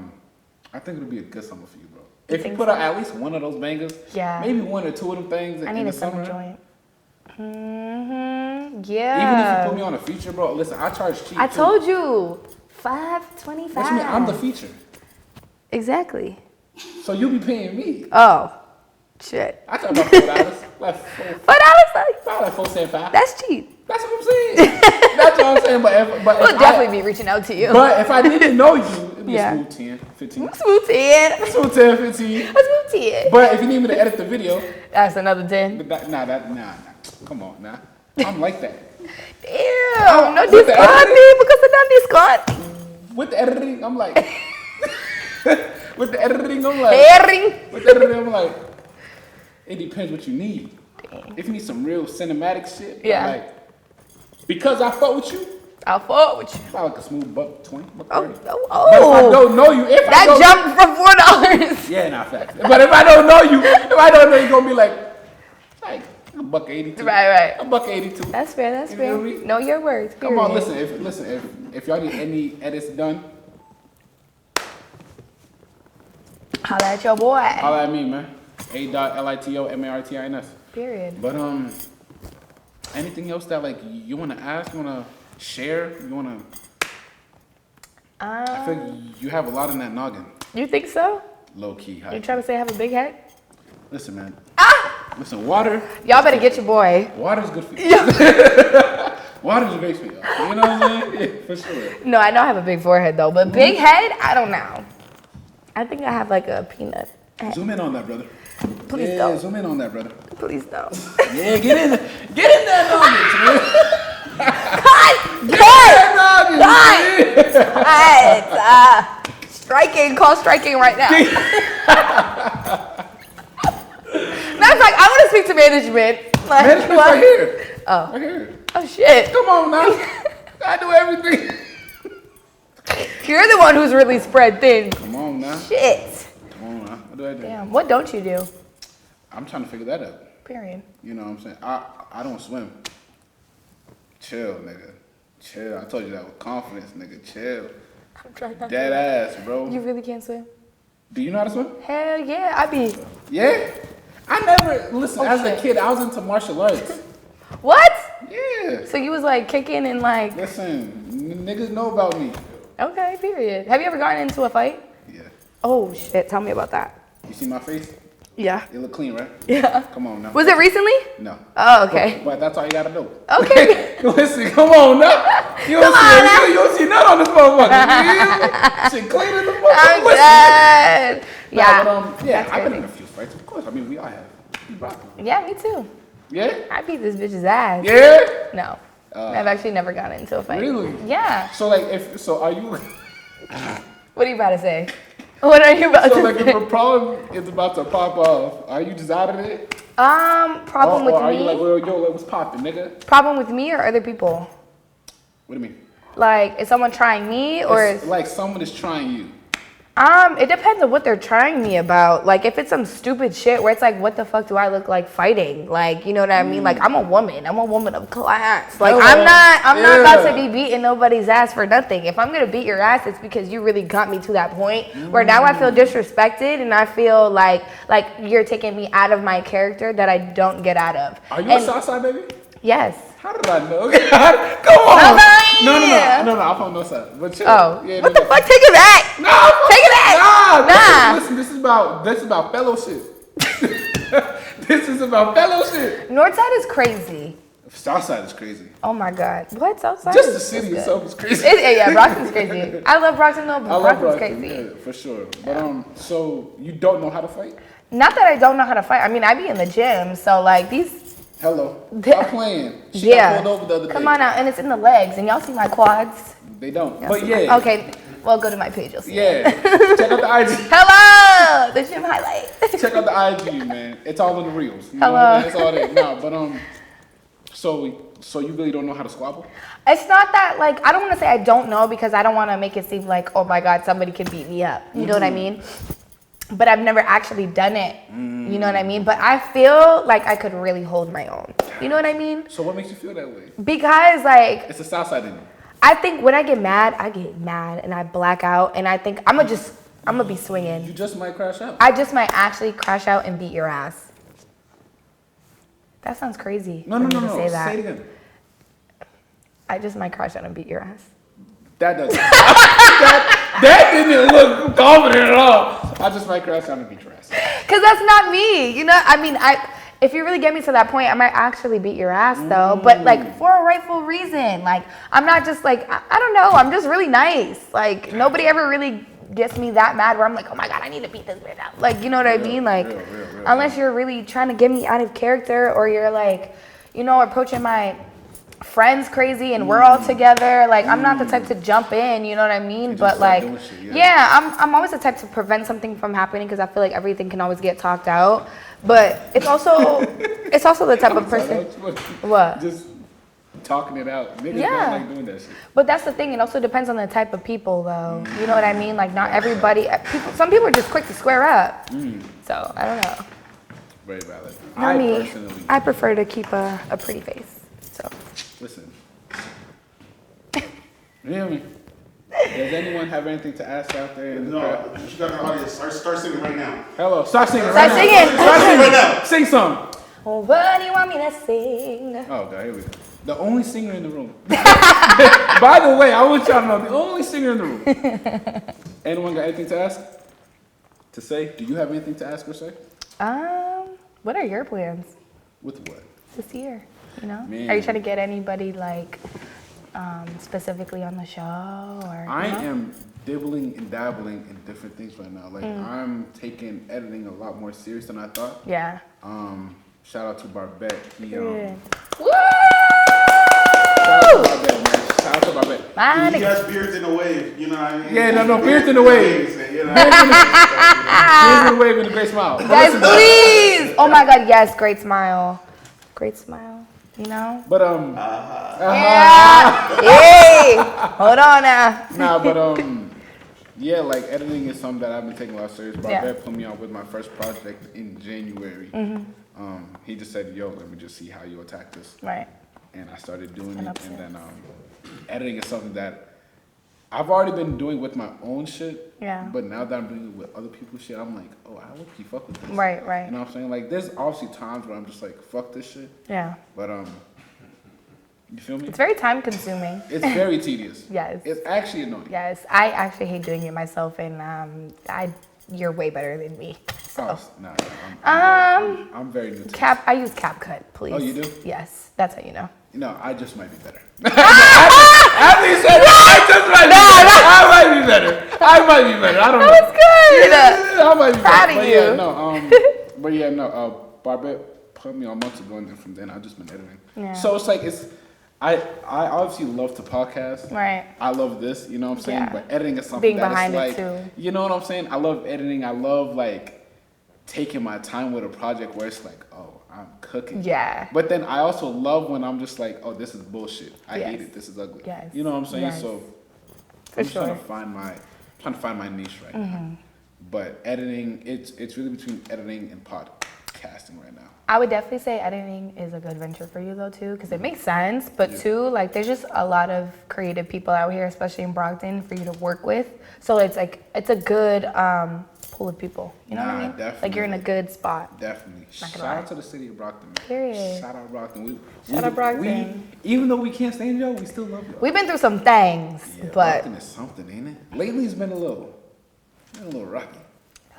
I think it'll be a good summer for you, bro. If you think put so? out at least one of those bangers, Yeah. maybe one or two of them things I in need the a summer summer. joint. Mm-hmm. Even if Yeah. you put me on a feature, bro, listen, I charge cheap. I too. told you. $5.25. What you mean? I'm the feature. Exactly. So you'll be paying me. Oh, shit. I charge about $4. Like $4? about like $4.75. That's cheap. That's what I'm saying. That's what I'm saying. But We'll if definitely be reaching out to you. But if I didn't know you, it'd be Yeah. a smooth 10, 15. Smooth 10. Smooth 10, 15. A smooth 10. But if you need me to edit the video, That's another 10. nah. Come on, nah. I'm like that. Ew, no with the discount, editing? because of that discount. With the editing, I'm like. With the editing, I'm like. Herring. With the editing, I'm like. It depends what you need. If you need some real cinematic shit, but Yeah. like. Because I fuck with you, I'll fuck with you. I like a smooth buck 20, buck Oh, 30. oh, But if I oh. don't know you, That jumped from $4. Yeah, nah, fact. But if I don't know you, you're gonna be like a buck 82. Right. A buck 82. That's fair, that's You fair. know what I mean? Know your words. Come on, period. listen. If y'all need any edits done, Holla at your boy. holla at me, man. A.LITOMARTINS. Period. But anything else that like you wanna ask, you wanna share, you wanna? I feel like you have a lot in that noggin. You think so? Low key, high. You key. trying to say I have a big head? Listen, man. Ah! Listen, water. Y'all better get your boy. Water's good for you. Water's great for you. You know what I'm saying? Yeah, for sure. No, I know I have a big forehead though, but big head, I don't know. I think I have like a peanut. Zoom in on that, brother. Please Yeah, don't. zoom in on that, brother. Please don't. Yeah, get in there, noggins, man. Striking, call striking right now. Matter of fact, I want to speak to management. Like, Management what? right here. Oh. Right here. Oh shit. Come on now. I do everything. You're the one who's really spread thin. Come on now. Shit. Come on now. What do I do? Damn. What don't you do? I'm trying to figure that out. Period. You know what I'm saying? I don't swim. Chill, nigga. Chill. I told you that with confidence, nigga. Chill. I'm trying not Dead ass, bro. You really can't swim? Do you know how to swim? Hell yeah, I be. Yeah? I never, listen, as a shit. kid, I was into martial arts. What? Yeah. So you was like kicking and like, Listen, niggas know about me. okay, period. Have you ever gotten into a fight? Yeah. Oh shit, tell me about that. You see my face? Yeah. It look clean, right? Yeah. Come on now. Was it recently? No. Oh, okay. But that's all you gotta do. Okay. Listen, come on now. You don't see you don't see none on this motherfucker. Shit clean as the motherfucker. I'm Listen. dead. Nah, Yeah. but, yeah, That's I've been crazy. in a few fights, of course. I mean, we all have. We rock. Yeah, me too. Yeah? I beat this bitch's ass. Yeah? No. I've actually never gotten into a fight. Really? Yeah. So like, are you? What are you about to say? What are you about So to like, say? if a problem is about to pop off, are you just out of it? Problem with or are me? you like, well, yo, what's popping, nigga? Problem with me or other people? What do you mean? Like, is someone trying me or It's like someone is trying you. It depends on what they're trying me about. Like, if it's some stupid shit where it's like, what the fuck do I look like fighting? Like, you know what I mean? Like, I'm a woman of class. Like, I'm not about to be beating nobody's ass for nothing. If I'm gonna beat your ass, it's because you really got me to that point where now I feel disrespected and I feel like you're taking me out of my character that I don't get out of. Are you a Southside baby? Yes. How did I know? Come on. No. I'm from North Side. But chill. Oh. Yeah, What the fuck? Take it back. No. Take it back. Nah. Listen, this is about fellowship. This is about fellowship. Northside is crazy. Southside is crazy. Oh my God. What? Southside? Just the city itself is crazy. Yeah, Brockton's crazy. I love Brockton though, but I love Brockton's Brockton, crazy. yeah, for sure. But so you don't know how to fight? Not that I don't know how to fight. I mean, I be in the gym, so like these. Hello. Stop playing. She got pulled over the other day. Come on out, and it's in the legs, and y'all see my quads. They don't. Y'all But see yeah. my- okay, well, go to my page. You'll see. Yeah. Check out the IG. Hello, the gym highlight. Check out the IG, man. It's all in the reels. You Hello. know, that's all that. No, but so you really don't know how to squabble? It's not that like I don't want to say I don't know because I don't want to make it seem like oh my God somebody can beat me up. You know what I mean? But I've never actually done it. You know what I mean? But I feel like I could really hold my own. You know what I mean? So what makes you feel that way? Because like It's the South Side in you. I think when I get mad and I black out and I think I'm gonna be swinging. You just might crash out. I just might actually crash out and beat your ass. That sounds crazy. No. for me to say that. Say it again. I just might crash out and beat your ass. That doesn't. that didn't look confident at all. I just might crash out and beat your ass. Cause that's not me, you know. I mean, if you really get me to that point, I might actually beat your ass though. But like for a rightful reason. Like I'm not just like I don't know. I'm just really nice. Like nobody ever really gets me that mad where I'm like, oh my God, I need to beat this bitch out. Like you know what I mean? Like unless you're really trying to get me out of character or you're like, you know, approaching my friends crazy and we're all together. Like I'm not the type to jump in, you know what I mean? But like, I'm always the type to prevent something from happening because I feel like everything can always get talked out. But it's also the type of person. What? Just talking it out. Niggas Yeah. don't like doing that shit. But that's the thing. It also depends on the type of people, though. You know what I mean? Like not everybody. Some people are just quick to square up. So I don't know. Very valid. Not me. Personally, I prefer to keep a pretty face. So. listen. You hear me? Does anyone have anything to ask out there in the crowd? No, you got an audience. Start singing right now. Hello, start singing Start right singing. now. Start singing right now. Sing some. Oh, what do you want me to sing? Oh God, here we go. The only singer in the room. By the way, I want y'all to know the only singer in the room. Anyone got anything to ask? To say? Do you have anything to ask or say? What are your plans With what? this year? You know, Man. are you trying to get anybody like specifically on the show or? I you know? am dibbling and dabbling in different things right now. Like I'm taking editing a lot more serious than I thought. Yeah. Shout out to Barbette. He Good. Shout out to Barbette, man. Shout out to Barbette. My He nigga. got beards in the wave, you know what I mean? Yeah, no, beards in the wave. You know? Here's the wave and a great smile. Guys, please! Oh my God, yes, great smile. Great smile, you know? But Yeah! Hey! Hold on now. nah, but yeah, like editing is something that I've been taking a lot serious. Yeah. Barbette put me on with my first project in January. He just said, yo, let me just see how you attack this. Right. And I started doing it, upset. and then editing is something that I've already been doing with my own shit. Yeah. But now that I'm doing it with other people's shit, I'm like, oh, I hope you fuck with this. Right. You know what I'm saying? Like, there's obviously times where I'm just like, fuck this shit. Yeah. But you feel me? It's very time consuming. It's very tedious. Yes. It's actually annoying. Yes, I actually hate doing it myself, and you're way better than me. So. Oh, nah, I'm very new to this. I use CapCut, please. Oh, you do? Yes, that's how you know. No, I just might be better. After you said it, I might be better. I might be better. I don't know. That was good. I might be Proud better. of you. But yeah, no. Barbette put me on months ago, and then from then I've just been editing. Yeah. So it's like I obviously love to podcast. Right. I love this, you know what I'm saying? Yeah. But editing is something Being that behind is it like, too. you know what I'm saying? I love editing. I love like taking my time with a project where it's like, oh, I'm cooking. Yeah. But then I also love when I'm just like, oh, this is bullshit. I Yes. hate it. This is ugly. Yes. You know what I'm saying? Yes. So For I'm just sure. trying to find my niche right now. But editing, it's really between editing and podcasting right now. I would definitely say editing is a good venture for you though too, because it makes sense. But too, like there's just a lot of creative people out here, especially in Brockton, for you to work with. So it's like it's a good pool of people. You know what I mean? Definitely. Like you're in a good spot. Definitely. Not Shout gonna lie. out to the city of Brockton, man. Period. Shout out Brockton. Shout out Brockton. Even though we can't stand y'all, we still love y'all. We've been through some things, Yeah, but Brockton is something, ain't it? Lately it's been a little rocky.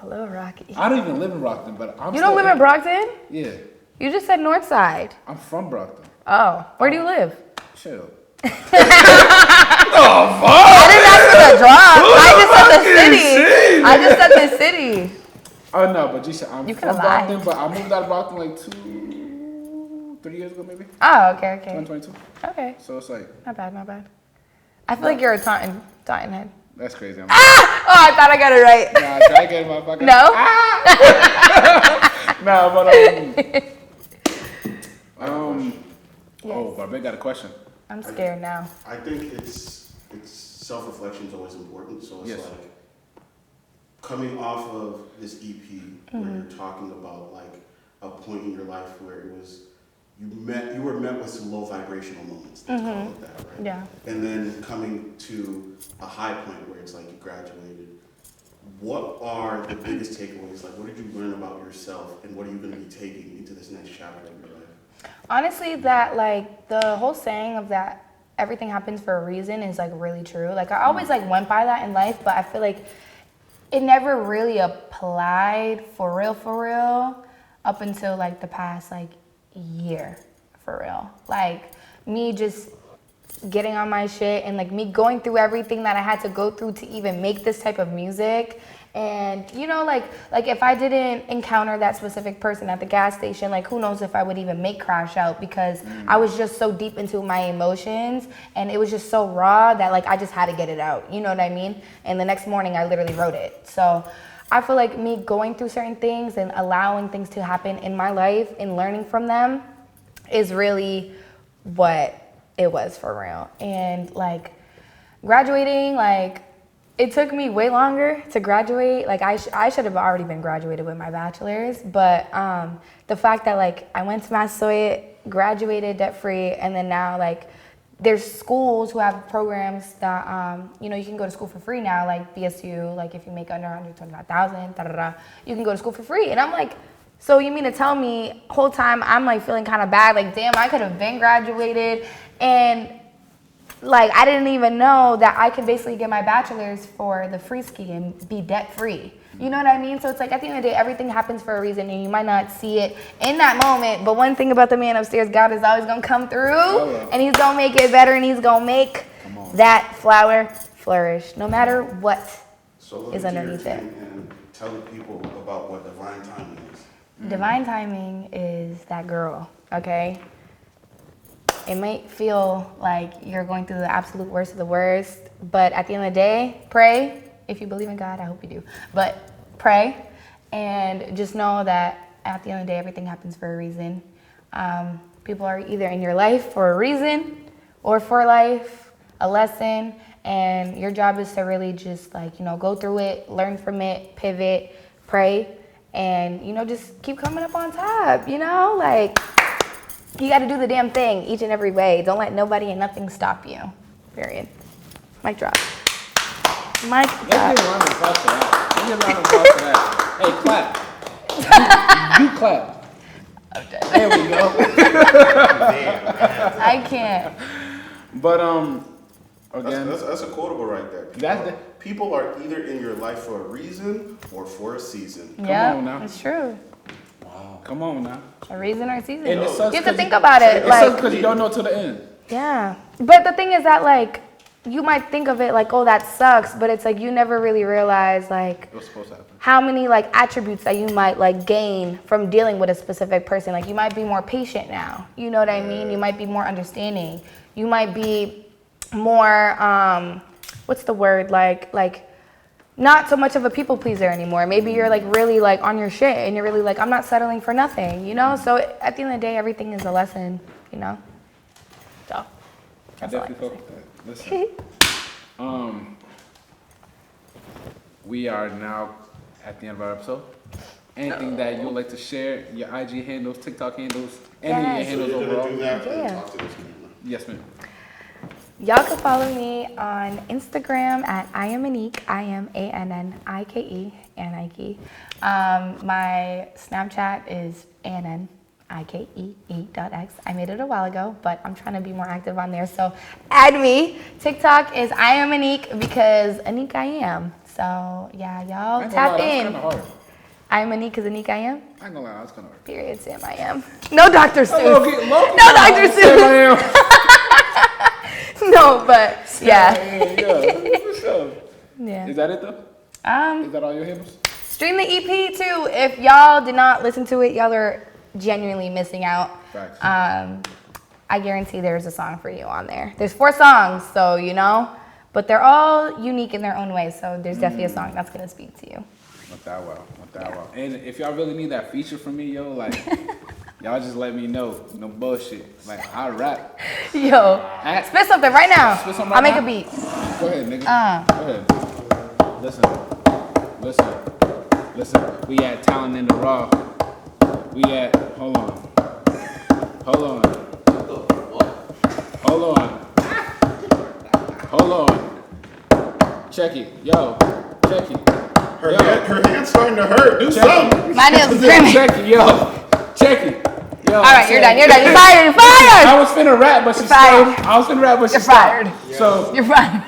hello, Rocky. I don't even live in Brockton, but I'm You don't live in Brockton? Yeah. You just said North Side. I'm from Brockton. Oh, where do you live? Chill. I didn't ask for the drop. I just said the city. Oh no, but I'm You from could've Brockton, lied. but I moved out of Brockton like 3 years ago maybe. Oh, okay. 2022. Okay. So it's like, Not bad. I feel like you're a Taunton head. that's crazy. Oh, I thought I got it right. Nah, did I get it, motherfucker? No? Nah, but Yes. Barbe got a question. I'm scared now. I think it's self-reflection is always important. So it's Yes. like coming off of this EP where you're talking about like a point in your life where it was you were met with some low vibrational moments. Let's call it that, right? Yeah. And then coming to a high point where it's like you graduated. What are the biggest takeaways? Like, what did you learn about yourself, and what are you going to be taking into this next chapter of your life? Honestly, that like the whole saying of that everything happens for a reason is like really true. Like I always like went by that in life, but I feel like it never really applied for real up until like the past like year for real. Like me just getting on my shit and like me going through everything that I had to go through to even make this type of music. And you know, like if I didn't encounter that specific person at the gas station, like who knows if I would even make Crash Out, because I was just so deep into my emotions and it was just so raw that like I just had to get it out, you know what I mean? And the next morning I literally wrote it. So I feel like me going through certain things and allowing things to happen in my life and learning from them is really what it was for real. And like graduating, like it took me way longer to graduate. Like I should have already been graduated with my bachelor's, but the fact that like I went to Massasoit, graduated debt free, and then now like there's schools who have programs that you know, you can go to school for free now, like BSU, like if you make under 125,000, you can go to school for free. And I'm like, so you mean to tell me whole time I'm like feeling kind of bad, like damn, I could have been graduated, and like I didn't even know that I could basically get my bachelor's for the free ski and be debt free. You know what I mean? So it's like at the end of the day, everything happens for a reason, and you might not see it in that moment. But one thing about the man upstairs, God is always gonna come through, and He's gonna make it better, and He's gonna make that flower flourish, no matter what So look is into your underneath it. team and tell the people about what divine timing is. Divine timing is that girl, okay? It might feel like you're going through the absolute worst of the worst, but at the end of the day, pray. If you believe in God, I hope you do. But pray and just know that at the end of the day, everything happens for a reason. People are either in your life for a reason or for life, a lesson, and your job is to really just like, you know, go through it, learn from it, pivot, pray, and, you know, just keep coming up on top, you know? Like, you got to do the damn thing each and every way. Don't let nobody and nothing stop you. Period. Mic drop. Mic Let's drop. get a round of applause for that. Let's get a round of applause for that. Hey, clap. You clap. There we go. I can't. But again, That's a quotable right there. People are either in your life for a reason or for a season. Yeah, on now. it's true. come on now. A reason or a season. And it sucks You have to 'cause think about it. It Like, sucks because you don't know till the end. yeah. But the thing is that, like, you might think of it like, oh, that sucks, but it's like you never really realize like It was supposed to happen. how many like attributes that you might like gain from dealing with a specific person. Like you might be more patient now. You know what I mean? You might be more understanding. You might be more what's the word? Like not so much of a people pleaser anymore. Maybe you're like really like on your shit and you're really like, I'm not settling for nothing, you know? So at the end of the day, everything is a lesson, you know? So I that's all definitely can felt say. that. Listen, we are now at the end of our episode. Anything that you would like to share, your IG handles, TikTok handles, any of your Yes. handles You're gonna overall? do that and Yeah. talk to this camera. Yes, ma'am. Y'all can follow me on Instagram at iamannike, IamAnnike, Annike. My Snapchat is AnnikeE.x. I made it a while ago, but I'm trying to be more active on there, so add me. TikTok is iamannike because Annike I am. So yeah, y'all I ain't gonna tap lie, that's in. kind of hard. Iamannike because Annike I am. I ain't gonna lie, that's kind of hard. Period, Sam I am. No Dr. Seuss. Loki, No Dr. Seuss. No, but yeah. Yeah, for sure. Yeah. Is that it though? Is that all your handles? Stream the EP too. If y'all did not listen to it, y'all are genuinely missing out. Facts. I guarantee there's a song for you on there. There's 4 songs, so you know, but they're all unique in their own way. So there's definitely a song that's gonna speak to you. Went that well. And if y'all really need that feature from me, yo, like, y'all just let me know. No bullshit. Like, I rap. Yo, spit something right now. Spit something I'll right make a now? beat. Go ahead, nigga. Go ahead. Listen. We at Talent in the Raw. We at, hold on. Check it. Yo, check it. Her hand's starting to hurt. Do something. My nails screaming. Check it, yo. Check it. Yo. All right, you're done. You're fired. You're fired. I was finna rap, but she fired. stopped. I was finna rap, but she You're stopped. fired. So, You're fired.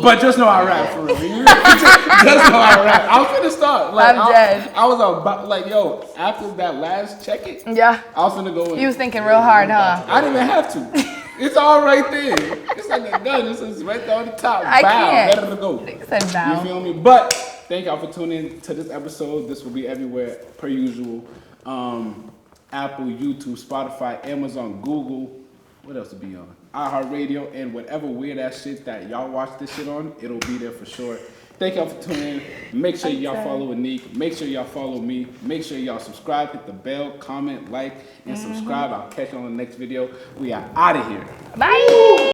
but just know I rap for real. Just know I rap. I was finna start. Like, I'm dead. I was about, like, yo, after that last check it, Yeah. I was finna go in. You was thinking real hard, huh? I didn't even have to. It's all right there. It's like a gun. It's just right there on the top. I Bow. can't. Ready to go. Nigga said You bow. feel me? But thank y'all for tuning in to this episode. This will be everywhere per usual. Apple, YouTube, Spotify, Amazon, Google. What else to be on? iHeartRadio and whatever weird ass shit that y'all watch this shit on, it'll be there for sure. Thank y'all for tuning in. Make sure y'all follow Annike. Make sure y'all follow me. Make sure y'all subscribe, hit the bell, comment, like, and subscribe. I'll catch you on the next video. We are out of here. Bye.